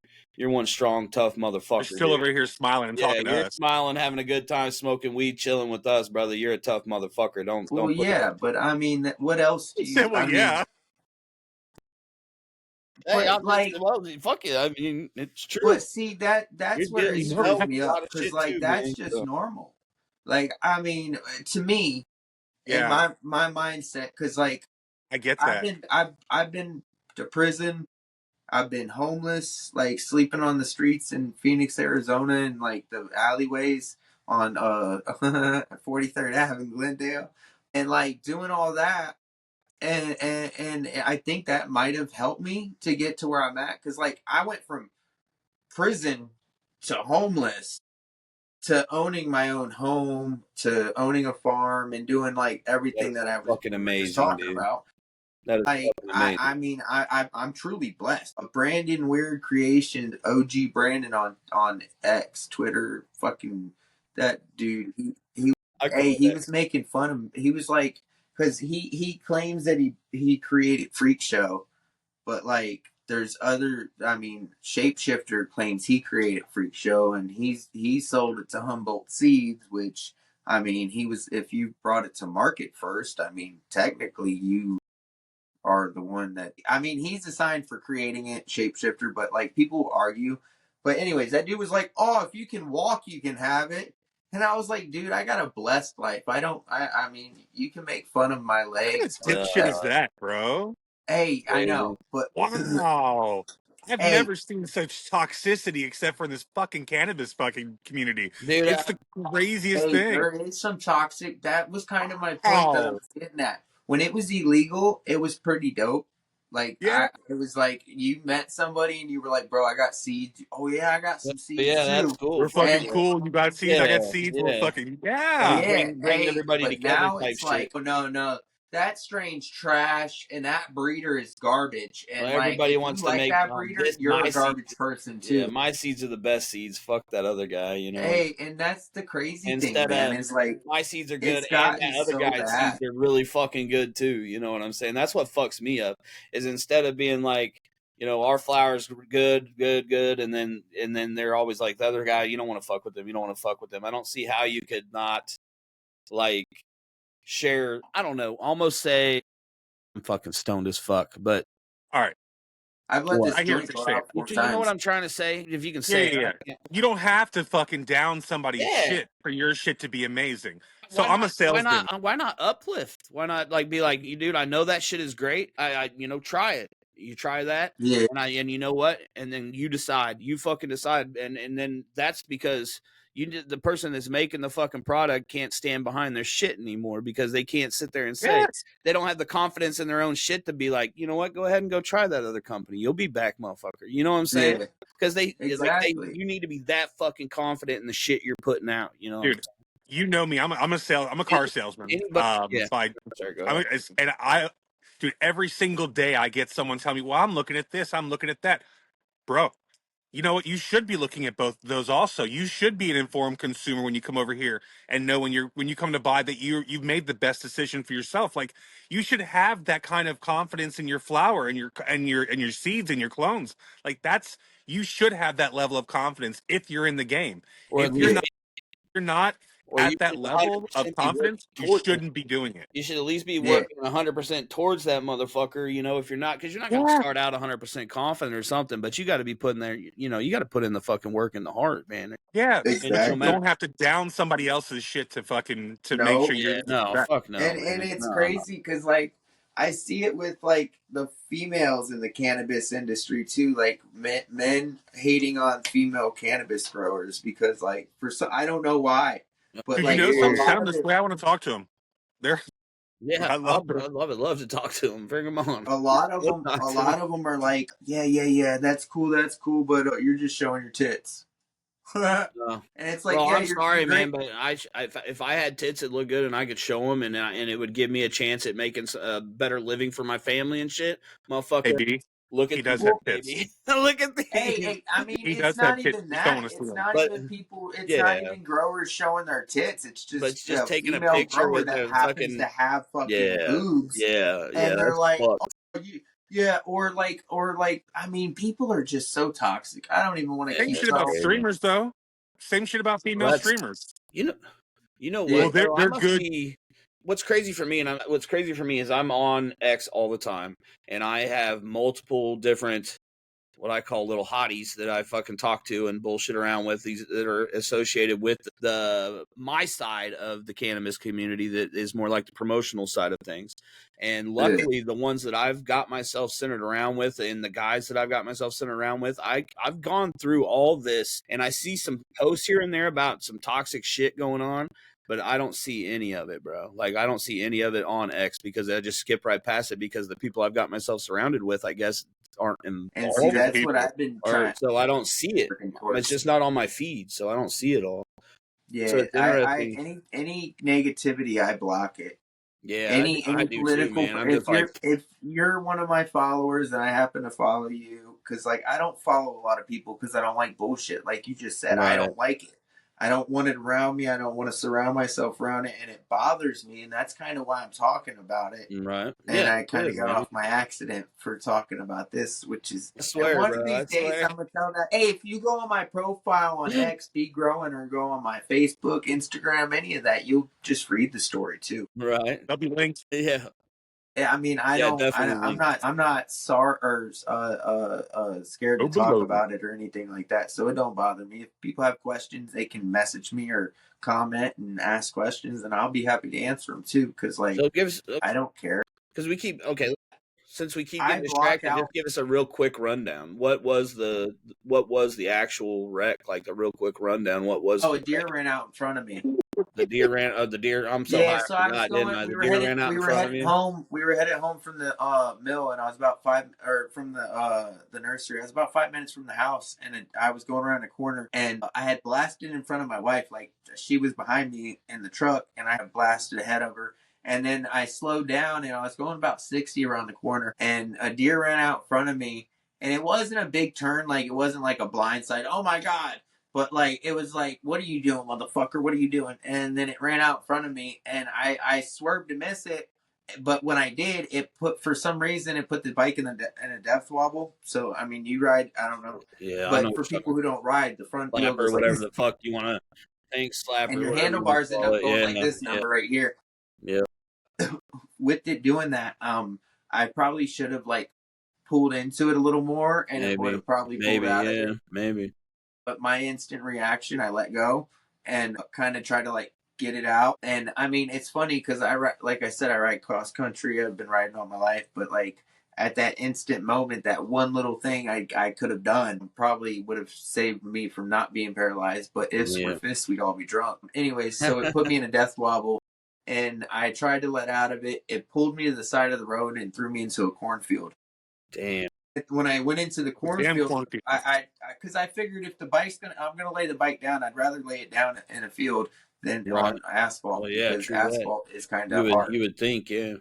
one strong, tough They're motherfucker, still dude. over here smiling and Yeah, talking to you're us. smiling, having a good time, smoking weed, chilling with us, brother. You're a tough motherfucker. Well, Don't put that. yeah, but I mean, what else He do said, you, well, I mean, yeah. Hey, but I'm just like, well, fuck it. I mean, it's true. but see, You're that's where dealing. it You've screws dealt with me a lot up of because shit like, too, that's man. just So normal. Like, I mean, to me, in Yeah, my mindset, because like, I get that. I've been to prison. I've been homeless, like sleeping on the streets in Phoenix, Arizona, and like the alleyways on 43rd Ave in Glendale, and like doing all that, and I think that might have helped me to get to where I'm at, because like I went from prison to homeless to owning my own home to owning a farm and doing like everything that's that fucking we were just amazing, talking dude. about. That is Like fucking amazing. I mean I'm truly blessed. Brandon Weird Creation, OG Brandon on X, Twitter, fucking that dude. I Hey, call he that. was making fun of him. He was like, because he claims that he created Freak Show, but like there's other. I mean, Shapeshifter claims he created Freak Show, and he sold it to Humboldt Seeds, which I mean he was. If you brought it to market first, I mean technically you are the one that I mean he's assigned for creating it, Shapeshifter, but like people argue. But anyways, that dude was like, "Oh, if you can walk, you can have it." And I was like, dude, I got a blessed life. I mean, you can make fun of my What kind of legs, but dipshit is that, bro? hey, I Crazy. know, but Wow. I've hey, never seen such toxicity except for in this fucking cannabis fucking community. Dude, It's the craziest hey, thing. there is some toxic. That was kind of my point that I Wow. was getting at. When it was illegal, it was pretty dope. Like Yeah. it was like you met somebody and you were like, "Bro, I got seeds." Oh yeah, I got some seeds yeah, that's too. cool We're for fucking And sure. cool. You got seeds, I Yeah, got seeds. We're yeah. fucking Like yeah. yeah, bring hey, everybody but together now type it's like, shit. oh no, that strain's trash, and that breeder is garbage. Well, And like, everybody if you wants to like make that breeder, this you're my a seeds. garbage person Yeah, too. my seeds are the best seeds. Fuck that other guy, you know. Hey, and that's the crazy thing, Instead man. of Is like my seeds are good it's and gotten that other so guy's seeds bad. are really fucking good too. You know what I'm saying? That's what fucks me up. Is instead of being like, you know, our flowers are good, and then they're always like the other guy, you don't want to fuck with them. You don't want to fuck with them. I don't see how you could not like share. I don't know. Almost say I'm fucking stoned as fuck, but All right. I've let what? this I hear what joint you're go saying. out four You know what times. I'm trying to say? If you can Yeah, say yeah, it, yeah. I can't. You don't have to fucking down somebody's Yeah. shit for your shit to be amazing. So Why I'm a not? Why salesman. not? Why not uplift? Why not like be like, you dude? I know that shit is great. You know, try it. You try that, Yeah, and you know what? And then you decide. You fucking decide, and then that's because the person that's making the fucking product can't stand behind their shit anymore because they can't sit there and say Yes. they don't have the confidence in their own shit to be like, you know what? Go ahead and go try that other company. You'll be back, motherfucker. You know what I'm saying? yeah, Because exactly. you need to be that fucking confident in the shit you're putting out. You know what I'm Dude, you know me. I'm a car saying? salesman. Anybody? Yeah. By Sorry, go ahead. and I, dude, every single day I get someone tell me, "Well, I'm looking at this. I'm looking at that." Bro, you know what? You should be looking at both those also. You should be an informed consumer when you come over here and know when you come to buy that you've made the best decision for yourself. Like you should have that kind of confidence in your flower and your seeds and your clones. Like that's you should have that level of confidence if you're in the game. Or at If you're least, not you're not or you at that should 100% level of be working confidence, you towards it. shouldn't be doing it. You should at least be Yeah, working 100% towards that motherfucker. You know, if you're not, because you're not going to Yeah. start out 100% confident or something, but you got to be putting there. You know, you got to put in the fucking work in the heart, man. Yeah, And but no you exactly. matter. don't have to down somebody else's shit to fucking to make No, sure Yeah, you're no, that. fuck no, and man. it's No, no. crazy because like I see it with like the females in the cannabis industry too, like men hating on female cannabis growers because like for some I don't know why, but Dude, you like know a something lot Weird. sound of this it, way? I want to talk to him. There, Yeah, I love it. I'd love to talk to him. Bring him on. a lot of Let's them, talk a to him. lot of them are like, yeah, that's cool, but you're just showing your tits. And No. it's like, Well, yeah, I'm you're sorry, man, great. but if I had tits that look good and I could show them and it would give me a chance at making a better living for my family and shit, Hey, motherfucker, B, look he at does these, have Well, tits. baby. Look at hey, these. I mean, He it's does have not tits. even Just don't that. want to see It's them. not But even people. It's not yeah, even growers showing their tits. It's but just it's just a taking a female picture grower with that a happens to fucking have fucking yeah, boobs, yeah. and they're That's like, fucked. oh, yeah, or like, I mean, people are just so toxic. I don't even want to Yeah, Same keep shit it's about talking. crazy. streamers, though. Same shit about female Well, that's streamers. you know Yeah, what Well, though? I they're must good. be. What's crazy for me is I'm on X all the time, and I have multiple different what I call little hotties that I fucking talk to and bullshit around with these that are associated with the my side of the cannabis community that is more like the promotional side of things. And yeah, luckily the ones that I've got myself centered around with and the guys that I've got myself centered around with, I've gone through all this and I see some posts here and there about some toxic shit going on. But I don't see any of it, bro. Like I don't see any of it on X because I just skip right past it because the people I've got myself surrounded with, I guess, aren't and Are see, involved good that's what people. I've been or trying so I don't see it. working It's towards. just not on my feed, so I don't see it all. So Yeah, it's I interesting. any negativity, I block it. Yeah, I Any do too, political, man. I'm just like, if you're one of my followers and I happen to follow you, because like I don't follow a lot of people because I don't like bullshit. Like you just said, I right, don't like it. I don't want it around me. I don't want to surround myself around it, and it bothers me. And that's kind of why I'm talking about it. right. And Yeah, I kind good, of got man. off my accident for talking about this, which is. I And swear, one of bro. I these days, swear. I'm gonna tell that. Hey, if you go on my profile on X, be growing, or go on my Facebook, Instagram, any of that, you'll just read the story too. Right. There'll be links. Yeah. Yeah, I mean, Yeah, definitely I'm links. not sorry or scared Go to talk below. about it or anything like that. So it don't bother me. If people have questions, they can message me or comment and ask questions, and I'll be happy to answer them too. Because like, So give us, I don't care. because we keep, okay, since we keep I getting block distracted, out. just give us a real quick rundown. What was the actual wreck? Like the real quick rundown. What was Oh, the a deer ran out in front of me. The deer ran. The deer. I'm so high, Yeah, I so I was forgot, didn't going. I? The deer ran out We in were front of headed you. home. We were headed home from the mill, and I was about five, or from the nursery. I was about 5 minutes from the house, and I was going around a corner, and I had blasted in front of my wife. Like she was behind me in the truck, and I had blasted ahead of her. And then I slowed down, and I was going about 60 around the corner, and a deer ran out in front of me. And it wasn't a big turn, like it wasn't like a blind side. Oh my god! But like it was like, what are you doing, motherfucker? What are you doing? And then it ran out in front of me, and I swerved to miss it. But when I did, it put for some reason it put the bike in a death wobble. So I mean, you ride, I don't know, Yeah, I know but what for you're people talking who don't ride, the front about. wheel Slapper, goes like whatever this, the fuck you want to think, and slapper, your whatever you want to handlebars end call up it. going like Yeah, this yeah, number right here. yeah. With it doing that, I probably should have like pulled into it a little more, and it would Maybe, have probably pulled out of yeah, there. maybe. But my instant reaction, I let go and kind of try to like get it out. And I mean, it's funny because like I said, I ride cross country. I've been riding all my life, but like at that instant moment, that one little thing I could have done probably would have saved me from not being paralyzed. But ifs were Yeah. fists, we'd all be drunk. Anyways, so it put me in a death wobble. And I tried to let out of it. It pulled me to the side of the road and threw me into a cornfield. Damn. When I went into the Damn cornfield, clunky. because I figured if the I'm gonna lay the bike down, I'd rather lay it down in a field than Right. on asphalt Well, yeah, because true that. asphalt is kind of hard. You would think, yeah.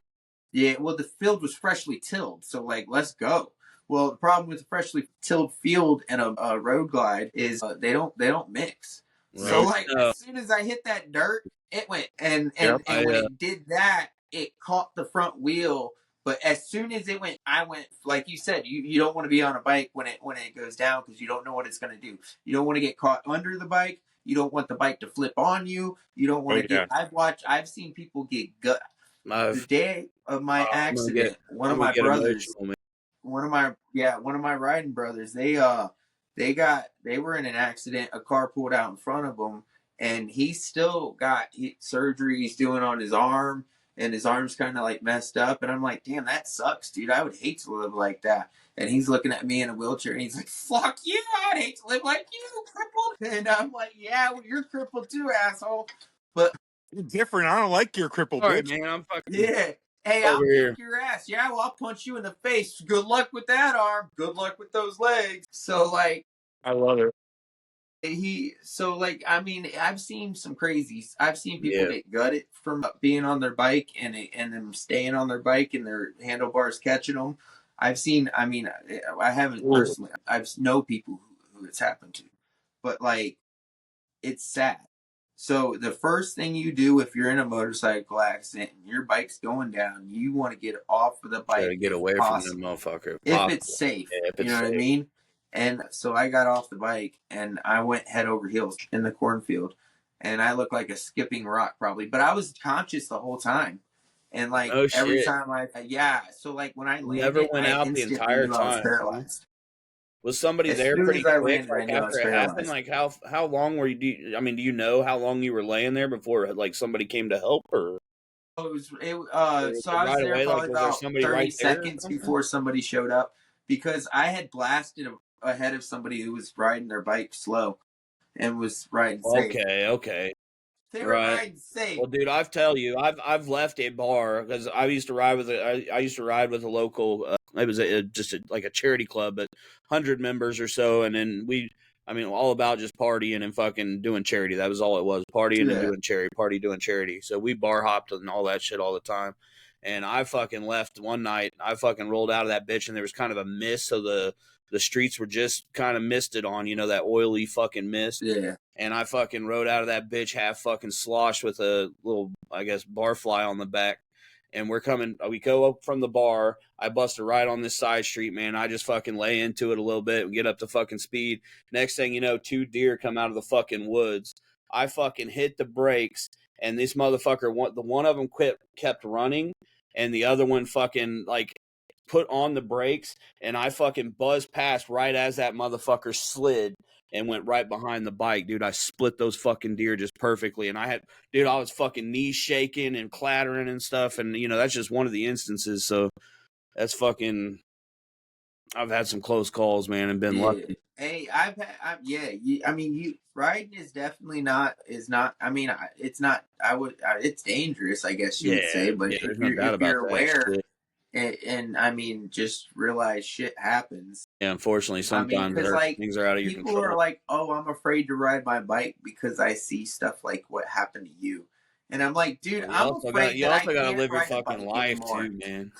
Yeah, well, the field was freshly tilled, so like, let's go. Well, the problem with a freshly tilled field and a road glide is they don't mix. So Right. Nope. like, as soon as I hit that dirt, it went, and Yep. when it did that, it caught the front wheel. But as soon as it went, I went like you said. You don't want to be on a bike when it goes down because you don't know what it's going to do. You don't want to get caught under the bike. You don't want the bike to flip on you. You don't want Oh to yeah. get. I've seen people get gut the I've, day of my accident. One I'm of gonna my get brothers, emotional, man. one of my riding brothers, they were in an accident. A car pulled out in front of them, and he still got surgery he's doing on his arm, and his arm's kind of like messed up. And I'm like, damn, that sucks, dude. I would hate to live like that. And he's looking at me in a wheelchair, and he's like, fuck you, I'd hate to live like you, crippled. And I'm like, yeah, well, you're crippled too, asshole. But You're different. I don't like your crippled All right, bitch. man. I'm fucking yeah. Hey, over I'll here. kick your ass. Yeah, well, I'll punch you in the face. Good luck with that arm. Good luck with those legs. So, like, I love it. I mean, I've seen some crazies. I've seen people Yeah. get gutted from being on their bike and them staying on their bike and their handlebars catching them. I mean, I haven't Ooh. personally, I've know people who it's happened to, but like, it's sad. So the first thing you do if you're in a motorcycle accident and your bike's going down, you want to get off of the Try bike to get if away from that possible, motherfucker if if it's possible. safe. Yeah, if You it's know what I safe. mean? And so I got off the bike and I went head over heels in the cornfield, and I looked like a skipping rock probably, but I was conscious the whole time. And like Oh every shit. time yeah, so like when I Never landed, went I out the instantly entire knew I was time, huh? paralyzed. Was somebody As there soon pretty as I quick, landed, I like knew I was after it happened? paralyzed. Like how long were you? I mean, do you know how long you were laying there before like somebody came to help, or was So it I was right there away? Like, probably was there about somebody 30 right there or seconds something? before somebody showed up because I had blasted ahead of somebody who was riding their bike slow and was riding safe. Okay, okay, They were right. riding safe. Well, dude, I've tell you, I've left a bar because I used to ride with I used to ride with a local. It was just like a charity club, but 100 members or so, and then I mean, all about just partying and fucking doing charity. That was all it was, partying and doing charity, doing charity. So we bar hopped and all that shit all the time. And I fucking left one night. I fucking rolled out of that bitch, and there was kind of a mist, so the streets were just kind of misted on, that oily fucking mist. Yeah. And I fucking rode out of that bitch half fucking sloshed with a little, I guess, barfly on the back. And we go up from the bar. I busted right on this side street, man. I just fucking lay into it a little bit and get up to fucking speed. Next thing you know, 2 deer come out of the fucking woods. I fucking hit the brakes, and this motherfucker, one of them kept running, and the other one fucking like put on the brakes, and I fucking buzzed past right as that motherfucker slid and went right behind the bike. Dude, I split those fucking deer just perfectly. And I was fucking knees shaking and clattering and stuff. And, that's just one of the instances. So that's fucking, I've had some close calls, man, and been lucky. Hey, riding is definitely it's dangerous, I guess you would say. But if you're aware, and I mean, just realize shit happens. Yeah, unfortunately, sometimes things are out of your control. People are like, "Oh, I'm afraid to ride my bike because I see stuff like what happened to you," and I'm like, "Dude, I'm afraid." You also gotta live your fucking life too, man.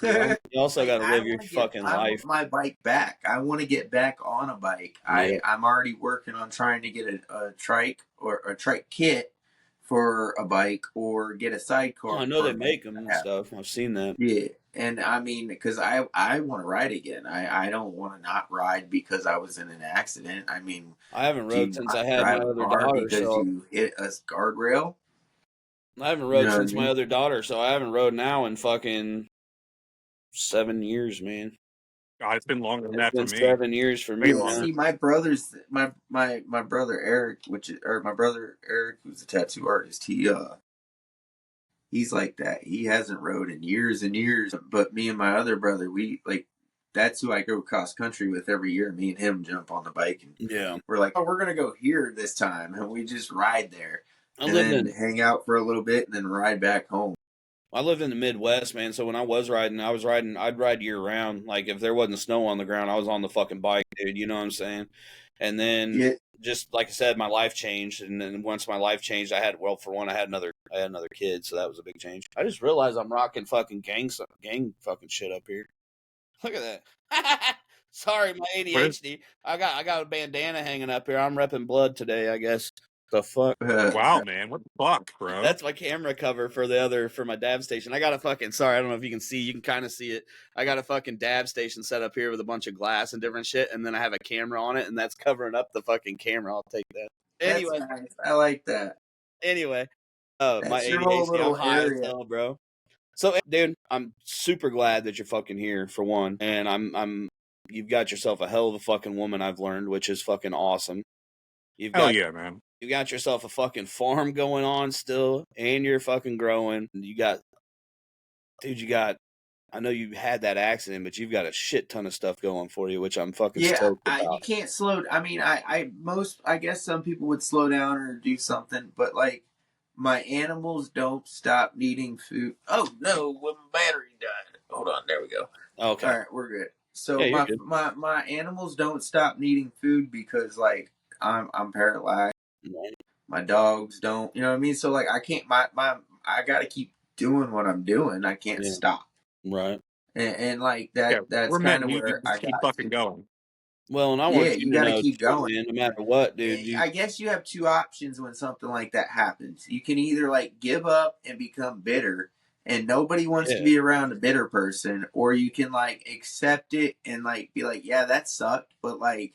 You also gotta live your fucking life. I want my bike back. I want to get back on a bike. Yeah. I'm already working on trying to get a trike or a trike kit for a bike, or get a sidecar. I know they make them and stuff. I've seen that. Yeah. And I mean, because I want to ride again. I don't want to not ride because I was in an accident. I mean, I haven't rode since I had my other daughter. Because you hit a guardrail. I haven't rode since my other daughter, so I haven't rode now in fucking 7 years, man. God, it's been longer than that for me. 7 years for me. See, my brother Eric, my brother Eric, who's a tattoo artist, he's like that. He hasn't rode in years and years. But me and my other brother, that's who I go cross country with every year. Me and him jump on the bike, and we're like, oh, we're gonna go here this time, and we just ride there, and then hang out for a little bit, and then ride back home. I lived in the Midwest, man. So when I was riding, I'd ride year round. Like if there wasn't snow on the ground, I was on the fucking bike, dude. You know what I'm saying? And then just like I said, my life changed. And then once my life changed, I had another kid. So that was a big change. I just realized I'm rocking fucking gang fucking shit up here. Look at that. Sorry, my ADHD. I got a bandana hanging up here. I'm repping blood today, I guess. The fuck? Wow, man. What the fuck, bro? That's my camera cover for my dab station. I got a fucking, sorry, I don't know if you can see. You can kind of see it. I got a fucking dab station set up here with a bunch of glass and different shit, and then I have a camera on it, and that's covering up the fucking camera. I'll take that. Anyway, that's nice. I like that. Anyway, my ADHD, I'm high as hell, bro. So, dude, I'm super glad that you're fucking here, for one, and you've got yourself a hell of a fucking woman, I've learned, which is fucking awesome. Hell yeah, man. You got yourself a fucking farm going on still, and you're fucking growing. I know you had that accident, but you've got a shit ton of stuff going for you, which I'm fucking stoked about. You can't slow. I mean, I guess some people would slow down or do something, but like my animals don't stop needing food. Oh no, my battery died. Hold on, there we go. Okay, all right, we're good. So my animals don't stop needing food because like I'm paralyzed. My dogs don't, you know what I mean? So like I can't, I got to keep doing what I'm doing. I can't stop. Right. And like that, that's kind of where I keep fucking going. Well, and I want you got to keep going, man, no matter what, dude. I guess you have two options when something like that happens. You can either like give up and become bitter, and nobody wants to be around a bitter person, or you can like accept it and like be like, yeah, that sucked, but like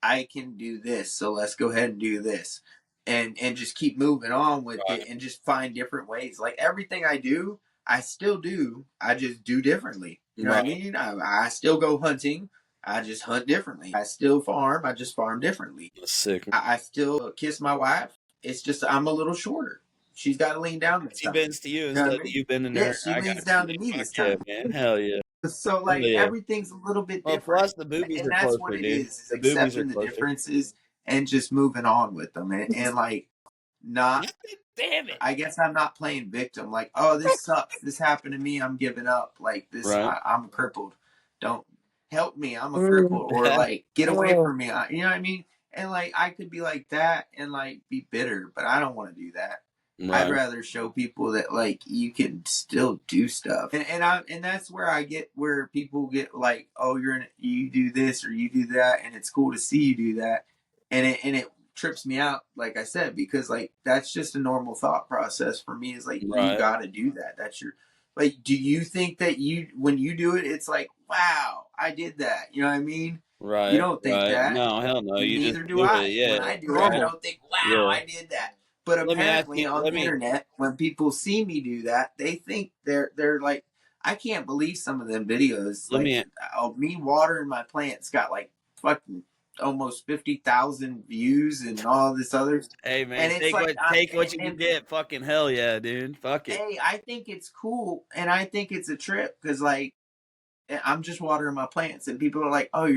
I can do this, so let's go ahead and do this, and just keep moving on with it, and just find different ways. Like everything I do, I still do. I just do differently. You know what I mean? I still go hunting. I just hunt differently. I still farm. I just farm differently. That's sick. I still kiss my wife. It's just I'm a little shorter. She's got to lean down. She bends to you instead of you bending to her. Yeah, she leans down to me this time. Man. Hell yeah. So like everything's a little bit different. Plus the boobies are closer, what it dude. is accepting the differences and just moving on with them, and like not. Damn it! I guess I'm not playing victim. Like, oh, this sucks. This happened to me. I'm giving up. Like this, I'm crippled. Don't help me. I'm a cripple, or like get away from me. You know what I mean? And like I could be like that and like be bitter, but I don't want to do that. I'd Right. rather show people that like you can still do stuff, and that's where I get where people get like, oh, you do this or you do that, and it's cool to see you do that, and it trips me out, like I said, because like that's just a normal thought process for me. Is like you Right. got to do that. That's your like. Do you think that you when you do it, it's like, wow, I did that? You know what I mean? You Right. don't think Right. that. No, hell no. You just Neither do do I. it. When Yeah. I do it, I Normal. don't think, wow, Yeah. I did that. But Let me ask apparently you. on the internet, when people see me do that, they think they're like, I can't believe some of them videos. Let Like me. me watering my plants got like fucking almost 50,000 views and all this other. Hey And man, it's like, take what you can get. Fucking hell yeah, dude. Fuck it. hey, I think it's cool and I think it's a trip because like I'm just watering my plants and people are like, oh,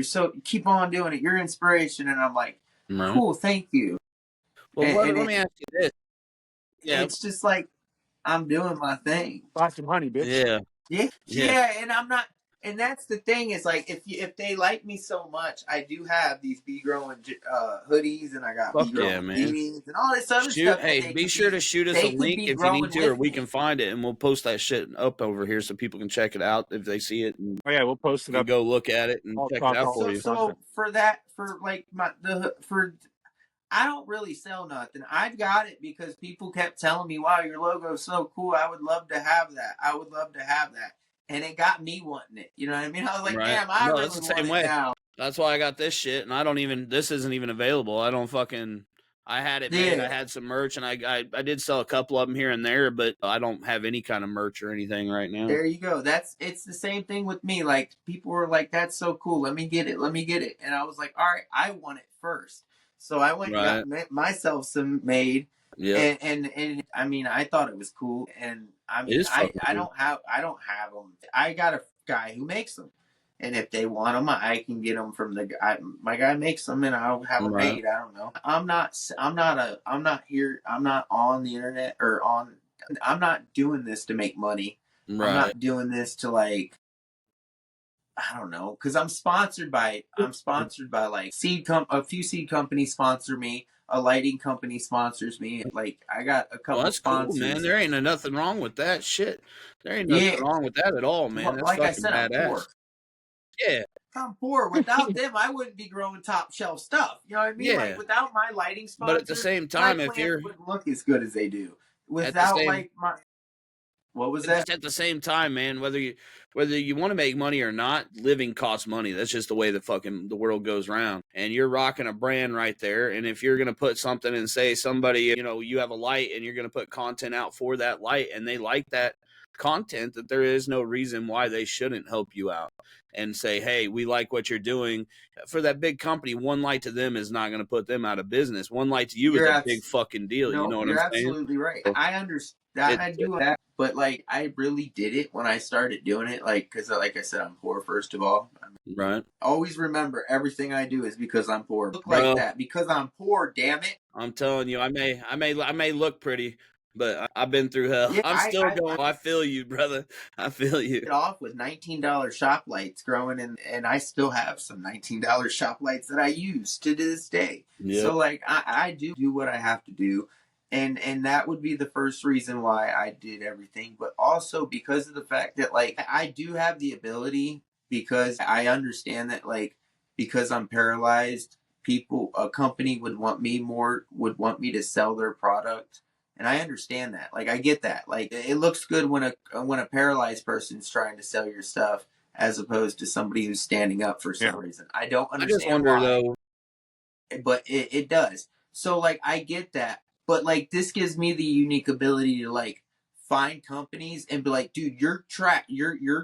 keep on doing it. You're inspiration. And I'm like, Right. cool, thank you. Well, let me ask you this. Yeah. It's just like I'm doing my thing. Buy some honey, bitch. Yeah. Yeah, Yeah. yeah, and I'm not. And that's the thing is like if they like me so much, I do have these bee growing hoodies, and I got Fuck bee yeah, growing man. beanies and all this other Shoot. stuff that Hey, be sure to shoot us a they could link be if you need growing to, or with we can me. find it and we'll post that shit up over here so people can check it out if they see it and Oh yeah, we'll post it you up. go look at it and All check it talk out all for So you. content. for that for like my the for I don't really sell nothing. I got it because people kept telling me, "Wow, your logo is so cool. I would love to have that. I would love to have that." And it got me wanting it. You know what I mean? I was like, Right. "Damn, I No, that's really the want same it way. now." That's why I got this shit, and I don't even. This isn't even available. I don't fucking. I had it made. I Yeah. had some merch, and I did sell a couple of them here and there, but I don't have any kind of merch or anything right now. There you go. It's the same thing with me. Like people were like, "That's so cool. Let me get it. Let me get it." And I was like, "All right, I want it first." So I went and Right. got myself some made, Yep. and I mean, I thought it was cool. And I It mean, is fucking I cool. don't have them. I got a guy who makes them, and if they want them, I can get them from the guy. My guy makes them, and I'll have them Right. made. I don't know. I'm not here. I'm not on the internet or on. I'm not doing this to make money. I'm Right. not doing this to like I don't know because I'm sponsored by like a few seed companies sponsor me. A lighting company sponsors me. Like I got a Well, couple that's cool, man. sponsors. There ain't nothing wrong with that shit. There ain't nothing Yeah, wrong with that at all, man. That's like I fucking said, I'm badass. poor. Yeah. I'm poor. Without them, I wouldn't be growing top shelf stuff. You know what I mean? Like Yeah. without my lighting But at the sponsors, same my time, if plants you're wouldn't look as good as they do. at the Without same like my what was that? just at the same time, man, whether you want to make money or not, living costs money. That's just the way the world goes round. And you're rocking a brand right there. And if you're gonna put something and say somebody, you have a light and you're gonna put content out for that light and they like that content, that there is no reason why they shouldn't help you out and say, hey, we like what you're doing. For that big company, one light to them is not gonna put them out of business. One light to you is You're a abs- big fucking deal. You no, know what I'm you're saying? absolutely right. So I understand that it's I do that, but like I really did it when I started doing it. Like because like I said, I'm poor first of all. right. Always remember everything I do is because I'm poor. Look like Bro, that because I'm poor. Damn it. I'm telling you, I may look pretty, but I've been through hell. Yeah, I'm still going. I feel you, brother. I feel you. it off with $19 shop lights growing and I still have some $19 shop lights that I use to this day. Yep. So like I do what I have to do. And that would be the first reason why I did everything, but also because of the fact that like I do have the ability because I understand that like because I'm paralyzed, a company would want me to sell their product, and I understand that. Like I get that. Like it looks good when a paralyzed person's trying to sell your stuff as opposed to somebody who's standing up for some reason. I don't I just understand wonder why, though. but it does. So like I get that. But like this gives me the unique ability to like find companies and be like, dude, your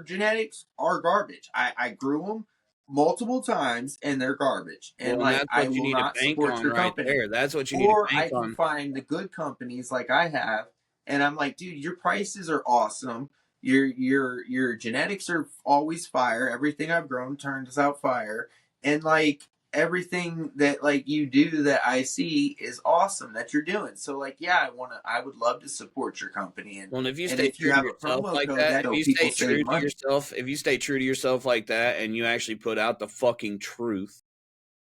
genetics are garbage. I grew them multiple times and they're garbage. And Well, and like that's I what you will need to not bank support on your right company. there. That's what you need to Or bank I can on. find the good companies like I have, and I'm like, dude, your prices are awesome. Your genetics are always fire. Everything I've grown turns out fire, and like everything that like you do that I see is awesome that you're doing. So like, yeah, I would love to support your company, Well, and if you and stay if you true to have a yourself promo like code that, that if so you people stay save true to money. yourself, if you stay true to yourself like that, and you actually put out the fucking truth,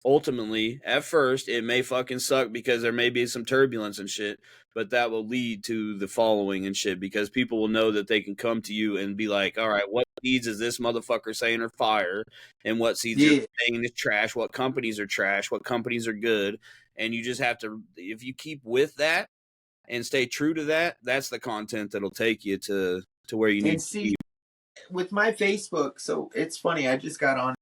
ultimately, at first, it may fucking suck because there may be some turbulence and shit, but that will lead to the following and shit because people will know that they can come to you and be like, all right, what seeds is this motherfucker saying are fire? And what seeds are saying is trash? What companies are trash? What companies are good? And you just have to, if you keep with that and stay true to that, that's the content that'll take you to where you need to be. With my Facebook, so it's funny, I just got on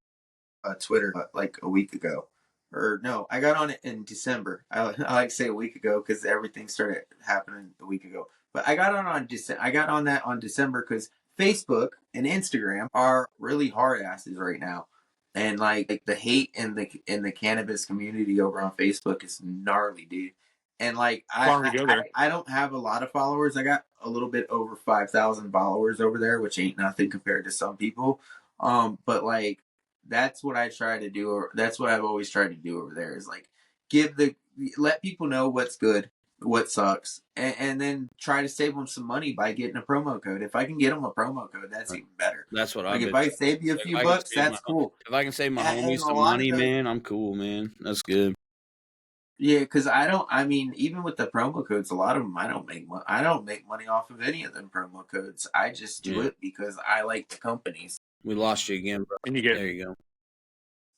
Twitter like a week ago. Or no, I got on it in December. I like to say a week ago because everything started happening a week ago. But I got on that on December because Facebook and Instagram are really hard asses right now, and like the hate in the cannabis community over on Facebook is gnarly, dude. And like I don't have a lot of followers. I got a little bit over 5,000 followers over there, which ain't nothing compared to some people. But like that's what I try to do, or that's what I've always tried to do over there is like let people know what's good, what sucks, and then try to save them some money by getting a promo code. If I can get them a promo code, that's even better. That's what like if I save you a few bucks, that's cool. If I can save my homies some money, man, I'm cool, man. That's good. Yeah, because I mean, even with the promo codes, a lot of them I don't make money off of any of them promo codes. I just do it because I like the companies. We lost you again, bro. And there you go.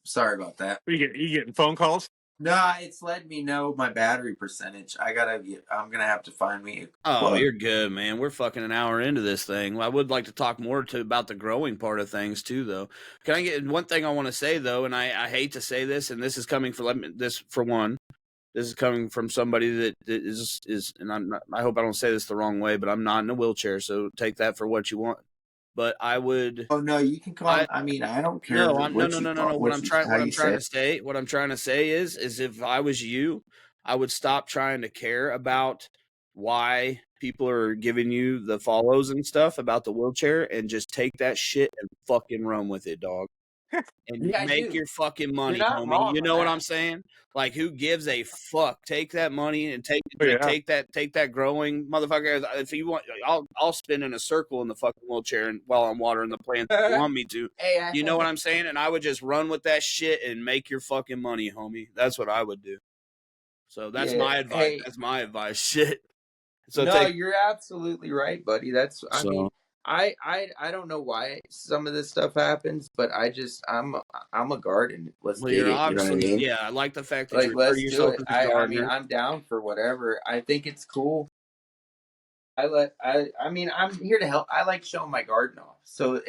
Sorry about that. You getting phone calls? No, it's letting me know my battery percentage. I'm gonna have to find me a plug. You're good, man. We're fucking an hour into this thing. I would like to talk more about the growing part of things too, though. Can I get one thing I want to say though? And I hate to say this, and this is coming This is coming from somebody that is, and I hope I don't say this the wrong way, but I'm not in a wheelchair, so take that for what you want. But I would. Oh no, you can call. I mean, I don't care. No. What I'm trying to say is, if I was you, I would stop trying to care about why people are giving you the follows and stuff about the wheelchair, and just take that shit and fucking run with it, dog. And make your fucking money, homie. You know what I'm saying? Like, who gives a fuck? Take that money and take that growing motherfucker. If you want, I'll spin in a circle in the fucking wheelchair and while I'm watering the plants if you want me to. You know what I'm saying? And I would just run with that shit and make your fucking money, homie. That's what I would do. So that's my advice. That's my advice. Shit. So you're absolutely right, buddy. I mean, I don't know why some of this stuff happens, but I'm a garden. Let's get it. You know what I mean? Yeah, I like the fact that you let's do it. I mean, I'm down for whatever. I think it's cool. I mean, I'm here to help. I like showing my garden off. So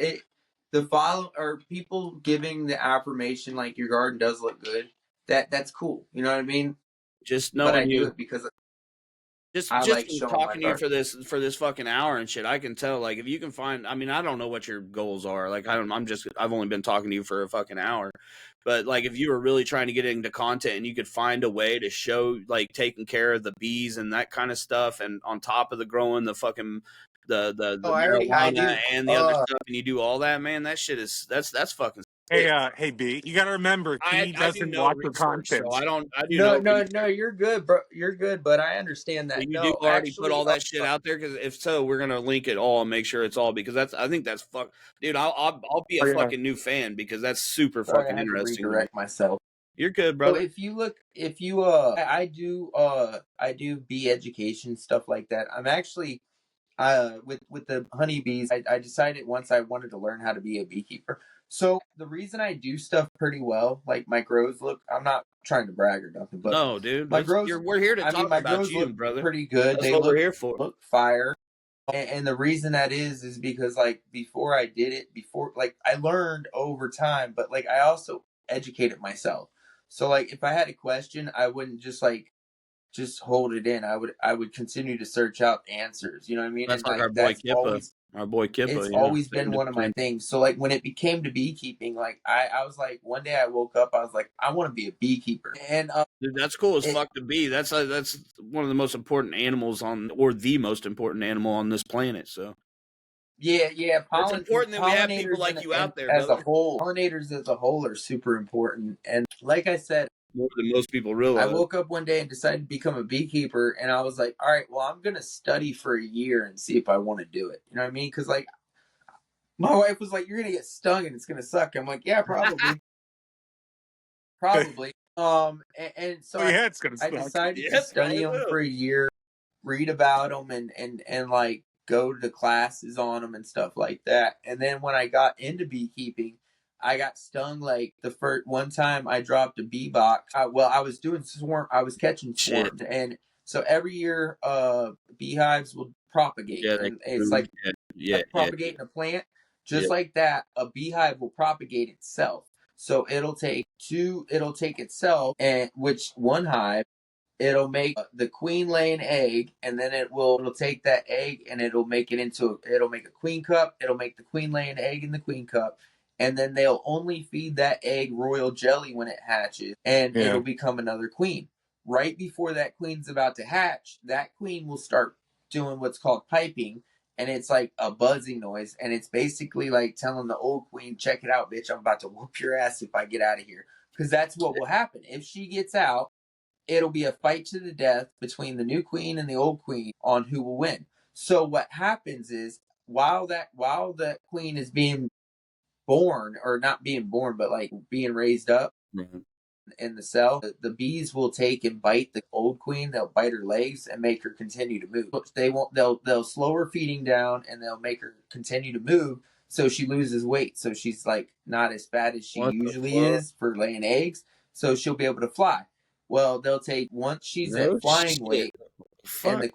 people giving the affirmation like your garden does look good. That's cool. You know what I mean? Just knowing but I do it because. Just talking to you for this fucking hour and shit, I can tell, like, if you can find, I mean, I don't know what your goals are. Like, I've only been talking to you for a fucking hour, but like, if you were really trying to get into content and you could find a way to show, like, taking care of the bees and that kind of stuff, and on top of the growing the fucking, the marijuana and the other stuff, and you do all that, man, that shit that's fucking. Hey, B, you got to remember, he doesn't watch your content. So No, you're good, bro. You're good, but I understand that. So you do already put all that shit out there, because if so, we're gonna link it all and make sure it's all, because I think that's dude. I'll be a fucking new fan, because that's super fucking interesting. To redirect myself. You're good, brother. So I do bee education stuff like that. I'm actually with the honeybees. I decided once I wanted to learn how to be a beekeeper. So the reason I do stuff pretty well, like my grows look, I'm not trying to brag or nothing, but no, dude, my grows. We're here to talk about you, brother. Pretty good. That's what we're here for. Look fire. And the reason that is because like before I did it, like I learned over time, but like I also educated myself. So like if I had a question, I wouldn't just hold it in. I would continue to search out answers. You know what I mean? That's like our boy Kippa. Our boy Kippa. It's always been one of my things. So like when it became to beekeeping, like I was like, one day I woke up, I was like, I want to be a beekeeper. And dude, that's cool as fuck to be. That's one of the most important animals or the most important animal on this planet. So yeah. It's important that we have people like you out there. As a whole, pollinators as a whole are super important. And like I said, more than most people realize. I woke up one day and decided to become a beekeeper, and I was like, all right, well, I'm going to study for a year and see if I want to do it. You know what I mean? Because, like, my wife was like, you're going to get stung and it's going to suck. I'm like, yeah, probably. Probably. And so Oh yeah, it's gonna I suck. decided Yeah, to it study probably them will. for a year, read about them, and like go to classes on them and stuff like that. And then when I got into beekeeping, I got stung like the first one time I dropped a bee box. I was doing swarm. I was catching Shit. swarms, and so every year, beehives will propagate, Yeah, they and it's move. like Yeah, yeah. propagating a plant. Yeah. Just like that, a beehive will propagate itself. So it'll take itself, and which one hive, it'll make the queen lay an egg, and then it'll take that egg and it'll make a queen cup. It'll make the queen lay an egg in the queen cup, and then they'll only feed that egg royal jelly when it hatches, and Yeah. it'll become another queen. Right before that queen's about to hatch, that queen will start doing what's called piping, and it's like a buzzing noise, and it's basically like telling the old queen, check it out, bitch, I'm about to whoop your ass if I get out of here. Because that's what will happen. If she gets out, it'll be a fight to the death between the new queen and the old queen on who will win. So what happens is, while the queen is being born, or not being born, but like being raised up Mhm. in the cell, the bees will take and bite the old queen. They'll bite her legs and make her continue to move. They won't. They'll slow her feeding down, and they'll make her continue to move, so she loses weight. So she's like not as fat as she What the usually fuck? is for laying eggs. So she'll be able to fly. Well, they'll take, once she's No at flying shit. weight, and Fuck. the new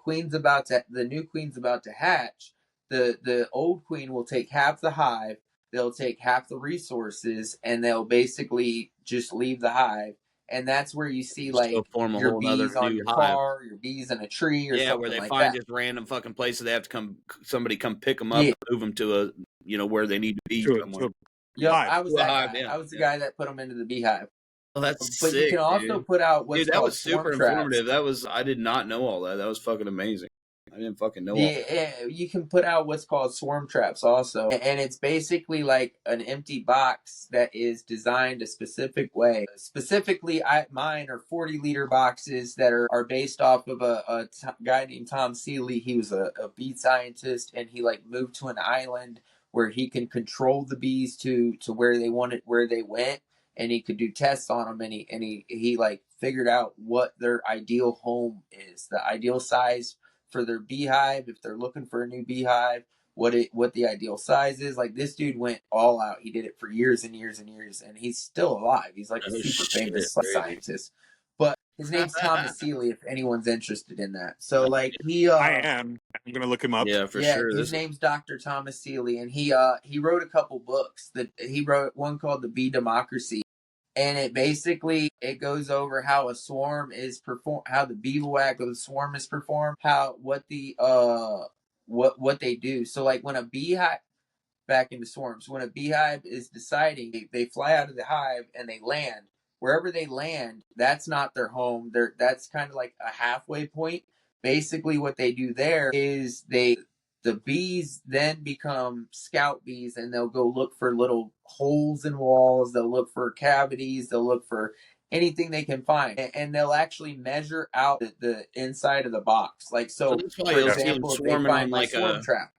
queen's about to hatch, the old queen will take half the hive, they'll take half the resources, and they'll basically just leave the hive. And that's where you see Just go like form a your whole nother bees on new your hive. car, your bees in a tree, or Yeah, where something they like find that. just random fucking places they have to somebody come pick them up Yeah. and move them to where they need to be somewhere. To a Yep, hive. I was To a that hive, guy. yeah. I was the Yeah. guy that put them into the beehive. Oh, that's But you sick, can also dude. put out what's Dude, that called was swarm super traps. informative. I did not know all that. That was fucking amazing. I didn't fucking know all Yeah, you can put out what's called swarm traps also. And it's basically like an empty box that is designed a specific way. Specifically, mine are 40-liter boxes that are based off of a guy named Tom Seeley. He was a bee scientist, and he like moved to an island where he can control the bees to where they went, and he could do tests on them, and he like figured out what their ideal home is, the ideal size for their beehive, if they're looking for a new beehive, what the ideal size is. Like, this dude went all out. He did it for years and years and years, and he's still alive. He's like that. a Oh super shit, famous crazy. scientist. But his name's Thomas Seeley, if anyone's interested in that. So like he I am. I'm gonna look him up. Yeah, for yeah, sure. his This name's Dr. Thomas Seeley, and he wrote a couple books. That he wrote one called The Bee Democracy, and it goes over how a swarm is performed, how the bivouac of the swarm is performed, how what they do. So like when a beehive, back into swarms. When a beehive is deciding, they fly out of the hive and they land. Wherever they land, that's not their home. That's kind of like a halfway point. Basically, what they do there is the bees then become scout bees, and they'll go look for little holes in walls. They'll look for cavities. They'll look for anything they can find, and they'll actually measure out the inside of the box. Like, so so, that's why for you'll see them example, if they swarming on find my like swarm a trap,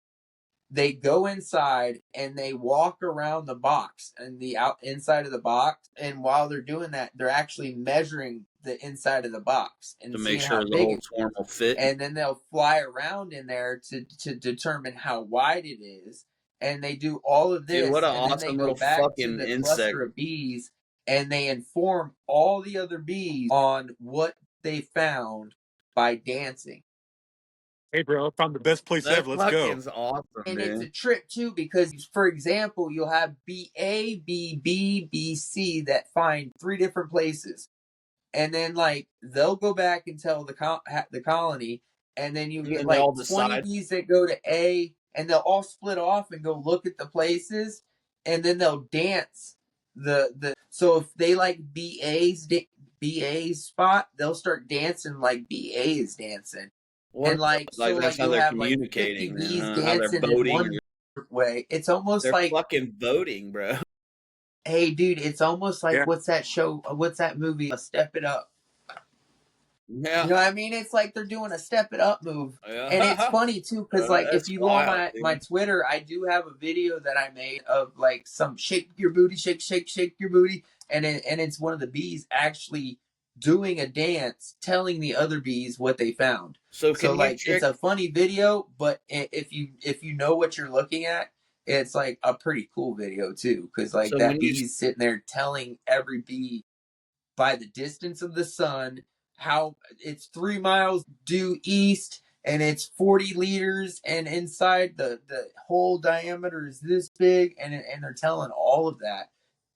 they go inside and they walk around the box and the inside of the box. And while they're doing that, they're actually measuring the inside of the box to and make seeing sure how the big whole it is. swarm will fit. And then they'll fly around in there to determine how wide it is. And they do all of Dude, what this, an and then they awesome go little back to fucking the insect. cluster of bees, and they inform all the other bees on what they found by dancing. Hey, bro, I found the best place That ever. Let's go. fucking awesome, And it's dude. a trip too, because for example, you'll have BA, BB, BC that find three different places, and then like they'll go back and tell the colony, and then you And get then they all like 20 decide. bees that go to A, and they'll all split off and go look at the places, and then they'll dance the so if they like BA's spot, they'll start dancing like BA is dancing. What And like, like so that's like how you'll they're have like 50 communicating, then, bees huh? How they're dancing in voting. one way. It's almost They're like, fucking voting, bro. hey dude, it's almost like, Yeah. what's that show? What's that movie? Step It Up. Yeah. You know what I mean? It's like they're doing a Step It Up move. And it's Yeah. funny too, because like if That's you go on wild, my dude. Twitter, I do have a video that I made of like some shake your booty, shake your booty. and it's one of the bees actually doing a dance, telling the other bees what they found. So So can you like check? it's a funny video, but if you know what you're looking at, it's like a pretty cool video too, because like So when that you bee's sitting there telling every bee by the distance of the sun how it's 3 miles due east and it's 40 liters and inside the whole diameter is this big, and they're telling all of that,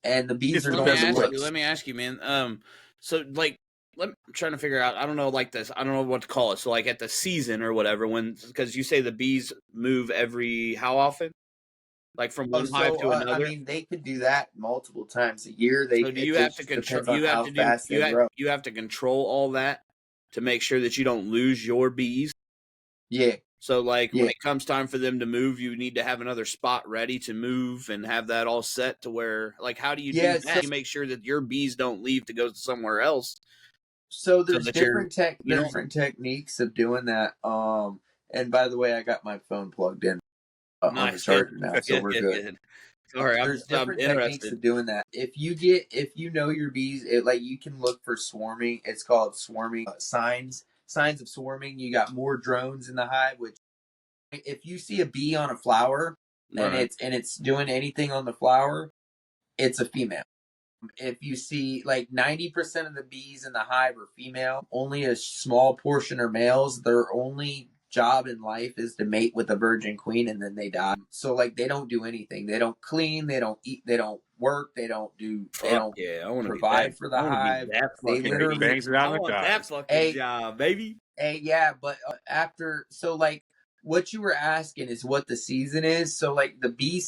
and the bees It's are let going me because of ask what you. Let me ask you, man. So like, I'm trying to figure out. I don't know, like this. I don't know what to call it. So like at the season or whatever, when because you say the bees move every how often? Like from one hive to I another. mean, they could do that multiple times a year. So do It you have to just control? depends on You have how to do. fast they grow. You have to control all that to make sure that you don't lose your bees. Yeah, So like when yeah, it comes time for them to move, you need to have another spot ready to move and have that all set to where like how do you do yeah. that? You make sure that your bees don't leave to go somewhere else So so there's that you're you there's know different techniques of doing that. And by the way, I got my phone plugged in on the nice good charger now, so good we're good good. good. Sorry, There's I'm different techniques interested. of doing that. If you know your bees, like you can look for swarming. It's called swarming signs of swarming. You got more drones in the hive, which if you see a bee on a flower and Right, it's doing anything on the flower, it's a female. If you see like 90% of the bees in the hive are female, only a small portion are males. Their only job in life is to mate with a virgin queen and then they die. So like they don't do anything. They don't clean, they don't eat, they don't work, they fuck don't yeah, I want to be that. provide for I the want to be hive. that They fucking he dude. literally bangs it out I and want that dies. fucking a job, baby. yeah, but after so like what you were asking is what the season is. So like the bee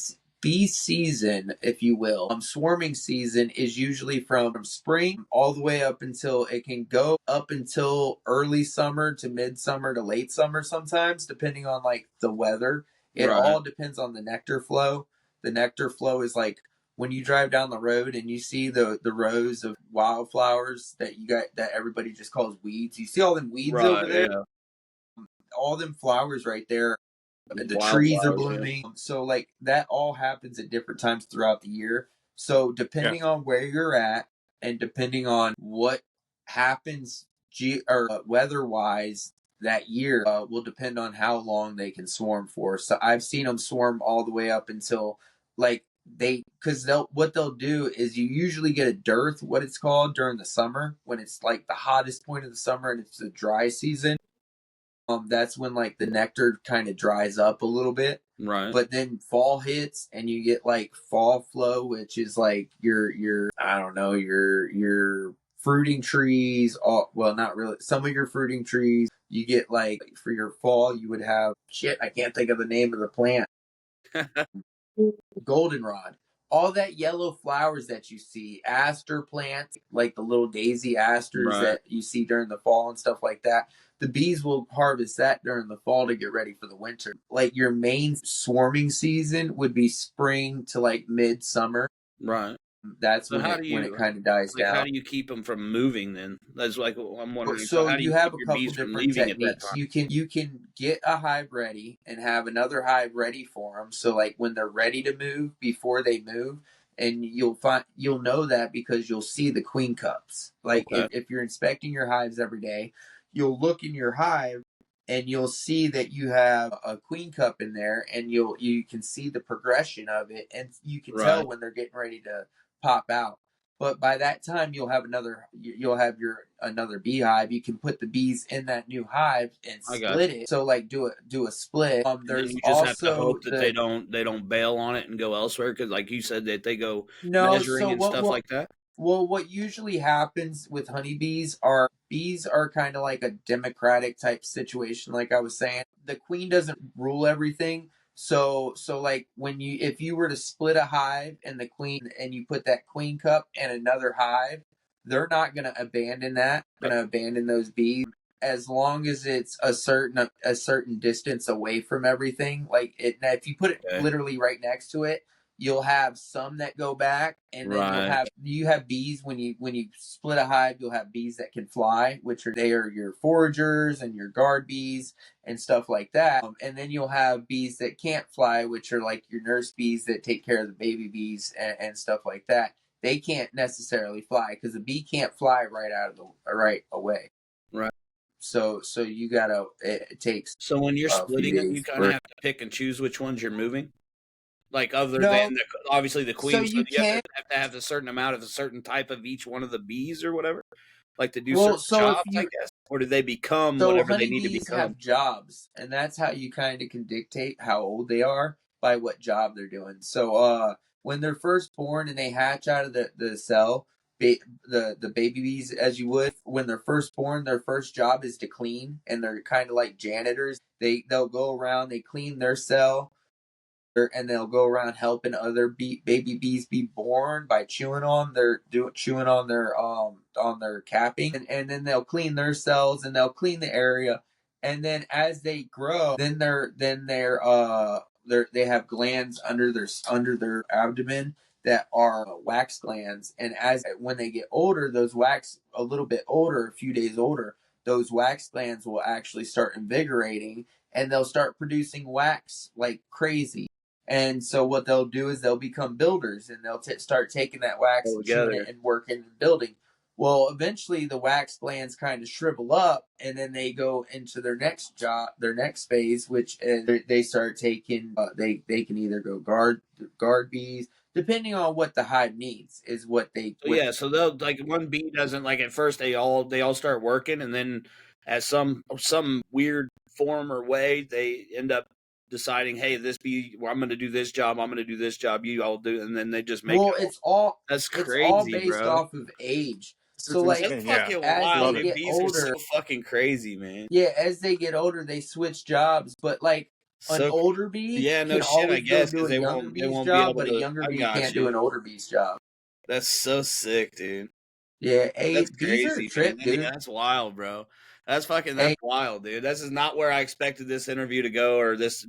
season, if you will, swarming season is usually from spring all the way up until it can go up until early summer to midsummer to late summer sometimes, depending on like the weather. It Right, all depends on the nectar flow. The nectar flow is like when you drive down the road and you see the rows of wildflowers that you got that everybody just calls weeds. You see all them weeds over right, there? yeah. All them flowers right there. The trees are Wildflowers, yeah. blooming. So like that all happens at different times throughout the year. So Yeah. depending on where you're at and depending on what happens weather wise that year will depend on how long they can swarm for. So I've seen them swarm all the way up until like because they'll do is you usually get a dearth, what it's called, during the summer when it's like the hottest point of the summer and it's the dry season. That's when like the nectar kind of dries up a little bit. Right. But then fall hits and you get like fall flow, which is like your I don't know, your fruiting trees, all well not really some of your fruiting trees. You get like for your fall you would have shit, I can't think of the name of the plant. Goldenrod. All that yellow flowers that you see, aster plants, like the little daisy asters Right. that you see during the fall and stuff like that. The bees will harvest that during the fall to get ready for the winter. Like your main swarming season would be spring to like midsummer. Right. That's So how do when it you kind of dies like how down. do you keep them from moving then? That's like what I'm wondering. So So how do you you have keep a your couple bees from different leaving at that techniques. time? You can get a hive ready and have another hive ready for them. So like when they're ready to move before they move, and you'll know that because you'll see the queen cups. Like Okay. if you're inspecting your hives every day, you'll look in your hive and you'll see that you have a queen cup in there, and you can see the progression of it, and you can Right. tell when they're getting ready to pop out. But by that time, you'll have your another beehive. You can put the bees in that new hive and I got split you. it. So like do a split. And then There's you just have to also hope that the they don't bail on it and go elsewhere because like you said that they go no. measuring So and stuff like that. what usually happens with honeybees are bees are kind of like a democratic type situation. Like I was saying, the queen doesn't rule everything. So like when you if you were to split a hive and the queen and you put that queen cup in another hive, they're not going to abandon that. Going to abandon those bees as long as it's a certain distance away from everything. Like it, now if you put it Okay. literally right next to it, you'll have some that go back, and then Right. you have bees when you split a hive. You'll have bees that can fly, which are they are your foragers and your guard bees and stuff like that. And then you'll have bees that can't fly, which are like your nurse bees that take care of the baby bees and stuff like that. they can't necessarily fly because the bee can't fly right away. Right. So you gotta, it takes So when you're a few splitting them, you days. kind of have to pick and choose which ones you're moving. Like other than No, obviously the so queen, so you you have can. to have a certain amount of a certain type of each one of the bees or whatever, like to do Well, certain so if jobs, I you guess, or do they become so whatever they need to honeybees become? have jobs, and that's how you kind of can dictate how old they are by what job they're doing. So when they're first born and they hatch out of the cell, the baby bees, as you would, when they're first born, their first job is to clean, and they're kind of like janitors. They'll go around, they clean their cell, and they'll go around helping other baby bees be born by chewing on their capping, and then they'll clean their cells and they'll clean the area, and then as they grow, they have glands under their abdomen that are wax glands, and as when they get older, those wax a little bit older, a few days older, those wax glands will actually start invigorating, and they'll start producing wax like crazy. And so what they'll do is they'll become builders, and they'll start taking that wax All and chewing it together. and working and building. Well, eventually the wax glands kind of shrivel up, and then they go into their next job, their next phase, which is they start taking. They can either go guard bees, depending on what the hive needs. Is what they. So yeah, so they'll like one bee doesn't like at first they all start working, and then at some weird form or way they end up deciding, hey, this bee, well, I'm going to do this job, I'm going to do this job, you all do, and then they just make Well, it. That's it's all crazy, based bro. off of age. So It's like That's insane. Yeah, fucking as wild. they love it. Dude. get Bees are so older, fucking crazy, man. yeah, as they get older, they switch jobs. But like an So older bee yeah, no can shit, I always go guess do because a younger they bee's won't be job, able but a to. younger I bee got can't do you. an older bee's job. That's so sick, dude. Yeah, That's bees are a crazy, man. trip, dude. That's wild, bro. That's Hey, wild, dude. This is not where I expected this interview to go, or this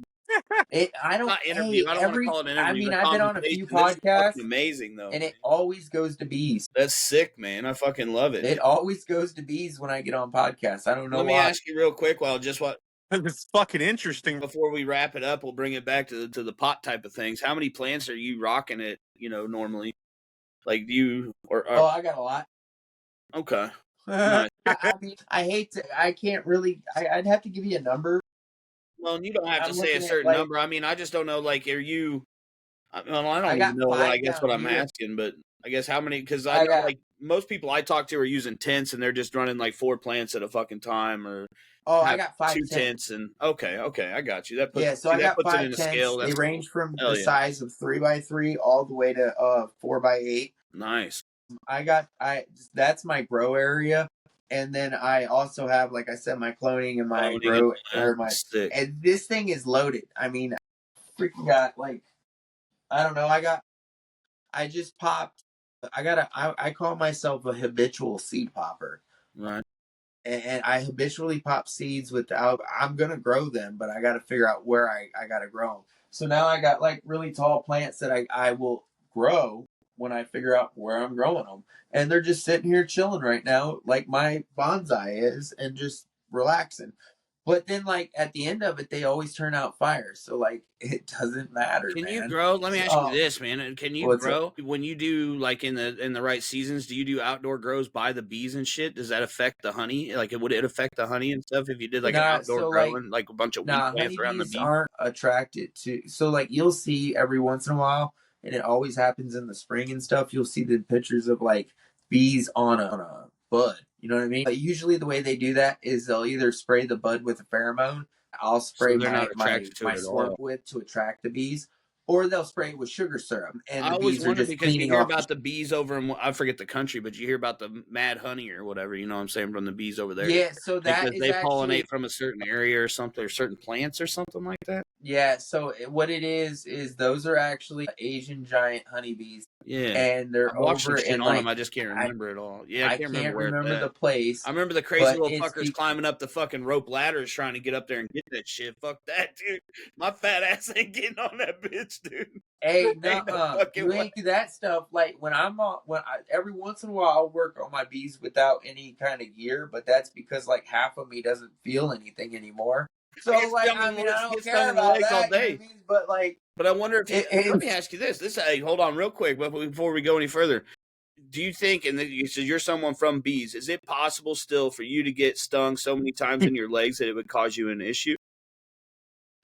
I don't. not interview. Hey, I don't want to call it an I interview, mean, but I've been on a conversation. few This is fucking podcasts, amazing, though, and man. it always goes to bees. That's sick, man. I fucking love it, It dude. always goes to bees when I get on podcasts. I don't know Let me why. ask you real quick, It's fucking interesting. before we wrap it up, we'll bring it back to the pot type of things. How many plants are you rocking it? Normally, like do you Oh, I got a lot. okay, nice. I mean, I can't really. I'd have to give you a number. Well, you don't have to I'm say a looking at certain like number. I mean, I just don't know. Like, are you? Well, I I don't even got know. I 5 guess down what I'm here. asking, but I guess how many? Because I I know got like most people I talk to are using tents and they're just running like 4 plants at a fucking time, or I have got 2 5 tents. tents. And okay, I got you. Yeah, so I That got puts it 5 in a tents. scale. They That's cool. range from Hell the yeah, size of 3x3 all the way to 4x8. nice. I that's my grow area, and then I also have, like I said, my cloning and my Cloning and grow, all that. or my, Sick. and this thing is loaded. I mean, I freaking got like, I don't know. I just popped. I call myself a habitual seed popper, Right. and I habitually pop seeds without. I'm gonna grow them, but I got to figure out where I got to grow them. So now I got like really tall plants that I will grow when I figure out where I'm growing them, and they're just sitting here chilling right now, like my bonsai is, and just relaxing. But then, like at the end of it, they always turn out fire. So like it doesn't matter, Can you man. grow? Let me ask you So, this, man. Can you what's up? grow when you do like in the right seasons? Do you do outdoor grows by the bees and shit? Does that affect the honey? Like, would it affect the honey and stuff if you did like an Nah, outdoor so like growing, like a bunch of weed Nah, plants around the honeybees bees? aren't attracted to. So, like, you'll see every once in a while, and it always happens in the spring and stuff. You'll see the pictures of like bees on a bud. You know what I mean? But usually, the way they do that is they'll either spray the bud with a pheromone. I'll So spray they're not my attracted to my it at swarm all. with to attract the bees, or they'll spray it with sugar syrup, and I the always bees are wonder just because you cleaning hear off the. about the bees over in I forget the country, but you hear about the mad honey or whatever. You know what I'm saying from the bees over there Yeah, so that because is they pollinate actually. from a certain area or something or certain plants or something like that. Yeah, so what it is those are actually Asian giant honeybees, Yeah, and they're I've watched some over shit in on them. like I just can't I remember it all. Yeah, I I can't remember can't where it's remember at. the place, I remember the crazy but little it's fuckers climbing up the fucking rope ladders trying to get up there and get that shit. Fuck that, dude. My fat ass ain't getting on that bitch, dude. hey, Ain't no fucking you way. ain't do that stuff. Like when I'm on, every once in a while I'll work on my bees without any kind of gear, but that's because like half of me doesn't feel anything anymore. So like I mean I don't Get care stung in the about legs all that, you know what day. I mean? But like But I wonder if you. it, Let me it's ask you this. Hey, hold on real quick, before we go any further. do you think, and you said you're someone from bees, is it possible still for you to get stung so many times in your legs that it would cause you an issue?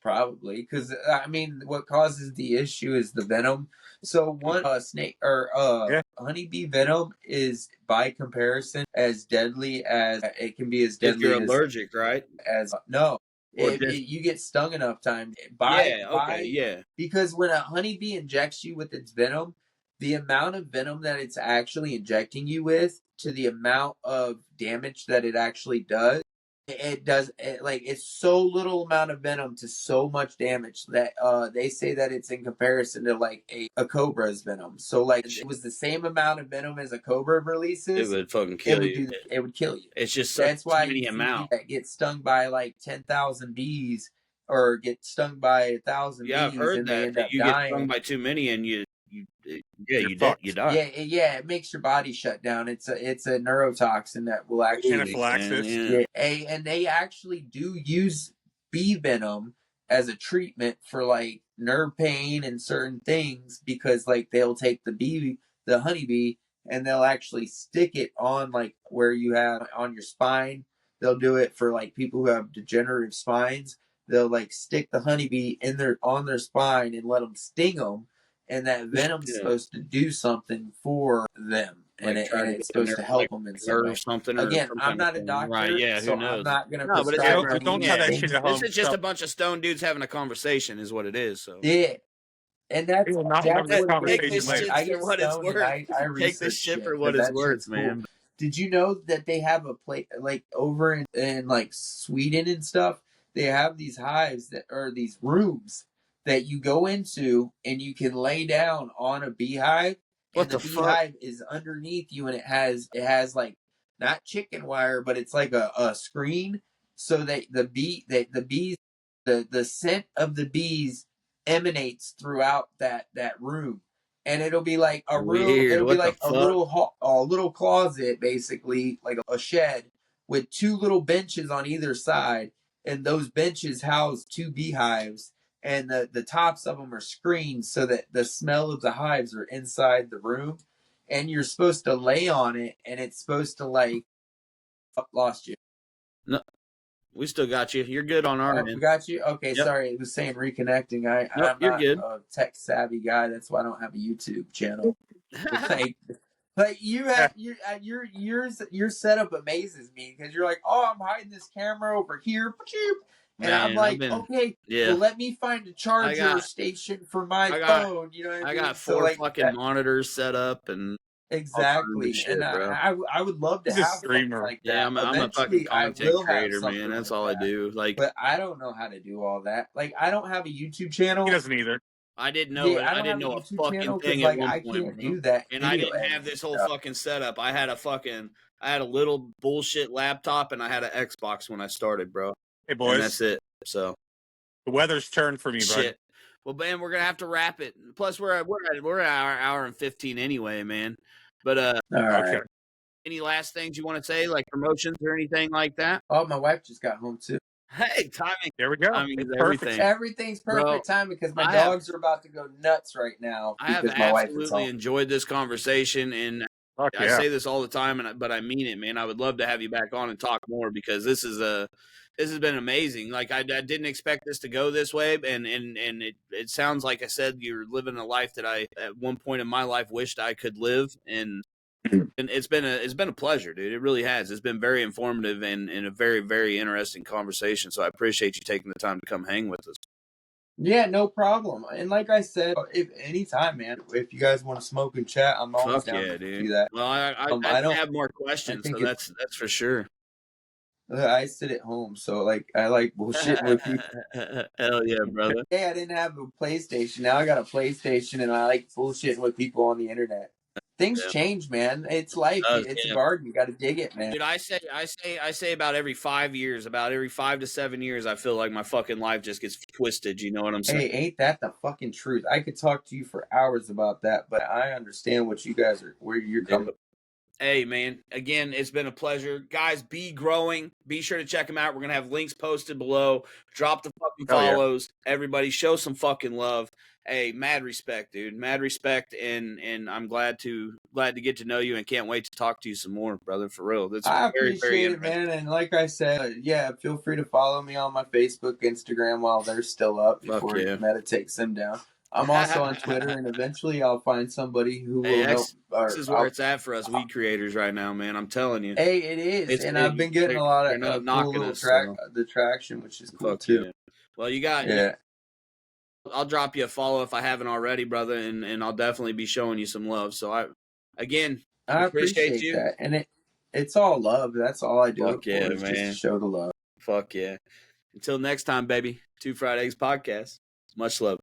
Probably, because I mean, what causes the issue is the venom. So one snake or Yeah. honeybee venom is by comparison as deadly as it can be, as If you're deadly allergic, right? as no. Or If just you get stung enough times yeah, okay, yeah. because when a honeybee injects you with its venom, the amount of venom that it's actually injecting you with to the amount of damage that it actually does, it does it, like it's so little amount of venom to so much damage that they say that it's in comparison to like a cobra's venom. So like it was the same amount of venom as a cobra It releases, would fucking it kill would you. do it would kill you. It's just such That's a why tiny you see amount. people that get stung by like 10,000 bees or get stung by 1,000 Yeah, I've bees heard and they that end up you get stung dying. by too many and you yeah, You're you fucked. die. Yeah, it makes your body shut down. It's a neurotoxin that will actually Anaphylaxis. Yeah. and they actually do use bee venom as a treatment for like nerve pain and certain things, because like they'll take the honeybee, and they'll actually stick it on like where you have on your spine. They'll do it for like people who have degenerative spines. They'll like stick the honeybee in their on their spine and let them sting them, and that venom's Yeah. supposed to do something for them, and Like try to get it's the supposed nerve, to help like them in some way. nerve something or Again, some I'm kind of not a thing. Right, doctor, yeah, who so I'm knows? not going to No, but it's Yeah, prescribe or don't any try of that these shit things. at this home. is just a bunch of stone dudes having a conversation is what it is. So Yeah, and We will not remember this what it take is. conversation this Like later. shit I for get what it's stoned and worth. I Take this research shit for shit what because it's that worth, shit's cool. man. Did you know that they have a place like over in like Sweden and stuff? They have these hives that are these rooms that you go into, and you can lay down on a beehive, What and the the fuck? beehive is underneath you, and it has like not chicken wire, but it's like a screen, so that the bees, the scent of the bees emanates throughout that room, and Weird. it'll be What the like fuck? a little closet, basically like a shed with two little benches on either side, and those benches house two beehives, and the tops of them are screened so that the smell of the hives are inside the room, and you're supposed to lay on it, and it's supposed to like lost you. No, we still got you. You're good on our Oh, we end. got you. Okay, Yep. sorry, it was saying reconnecting. Nope, I'm you're not good. a tech savvy guy. That's why I don't have a YouTube channel. Like you have your setup amazes me, because you're like, oh, I'm hiding this camera over here, and I'm Man, I've like, been okay, yeah. well, let me find a I charger got station for my I got phone. You know what I I got mean? So 4 like fucking that monitors set up and all kinds of exactly, and shit, bro. I would love to He's a have something streamer. like Yeah, that. I'm a fucking Eventually, I content will have creator, man. something That's like all I that, do. Like but I don't know how to do all that. Like I don't have a YouTube He channel. doesn't either. I didn't know Yeah, it. I I don't didn't have a know a YouTube fucking channel because thing at like one I point, can't bro. do that And I video didn't have editing this whole stuff. fucking setup. I had a little bullshit laptop and I had an Xbox when I started, bro. Hey, And boys, that's it. So the weather's turned for me, bud. shit. Well, man, we're gonna have to wrap it. Plus, we're at our hour and 15 anyway, man. But All Okay. right. any last things you want to say, like promotions or anything like that? Oh, my wife just got home too. Hey, timing. There we go. Timing is It's perfect. everything, Everything's bro. perfect timing because my I have dogs are about to go nuts right now I have because my wife is absolutely home. enjoyed this conversation, and Fuck I yeah. say this all the time, but I mean it, man. I would love to have you back on and talk more because this has been amazing. Like I didn't expect this to go this way, and it sounds like I said you're living a life that I at one point in my life wished I could live, and it's been a pleasure, dude. It really has. It's been very informative and a very very interesting conversation. So I appreciate you taking the time to come hang with us. Yeah, no problem. And like I said, if anytime, man, if you guys want to smoke and chat, I'm always Fuck down yeah, to dude. do that. Well, I I didn't don't. have more I questions, think so it's. that's for sure. I sit at home, so like I like bullshitting with people. Hell yeah, brother. Hey, I didn't have a PlayStation. Now I got a PlayStation, and I like bullshitting with people on the internet. Things Yeah. change, man. It's life. It's a garden. You got to dig it, man. Dude, I say about every 5 years, about every 5 to 7 years, I feel like my fucking life just gets twisted. You know what I'm saying? Hey, ain't that the fucking truth? I could talk to you for hours about that, but I understand what you guys are, where you're coming. Hey, man, again, it's been a pleasure. Guys, be growing. Be sure to check them out. We're going to have links posted below. Drop the fucking Hell yeah. follows. Everybody, show some fucking love. Hey, mad respect, dude. Mad respect, and I'm glad to get to know you and can't wait to talk to you some more, brother, for real. That's I very, very appreciate it, interesting. man. And like I said, yeah, feel free to follow me on my Facebook, Instagram while they're still up before Meta takes them down. I'm also on Twitter, and eventually I'll find somebody who Hey, will help. this is where it's at for us weed creators right now, man. I'm telling you. Hey, it is, and I've been getting a lot They're not of cool knocking little us, so traction, which is cool fuck too. yeah. Well, you got Yeah. I'll drop you a follow if I haven't already, brother, and I'll definitely be showing you some love. So I appreciate you. That, and it's all love. That's all I do Fuck it for yeah, is man. just to show the love. Fuck yeah. Until next time, baby. 2 Fried Eggs Podcast. Much love.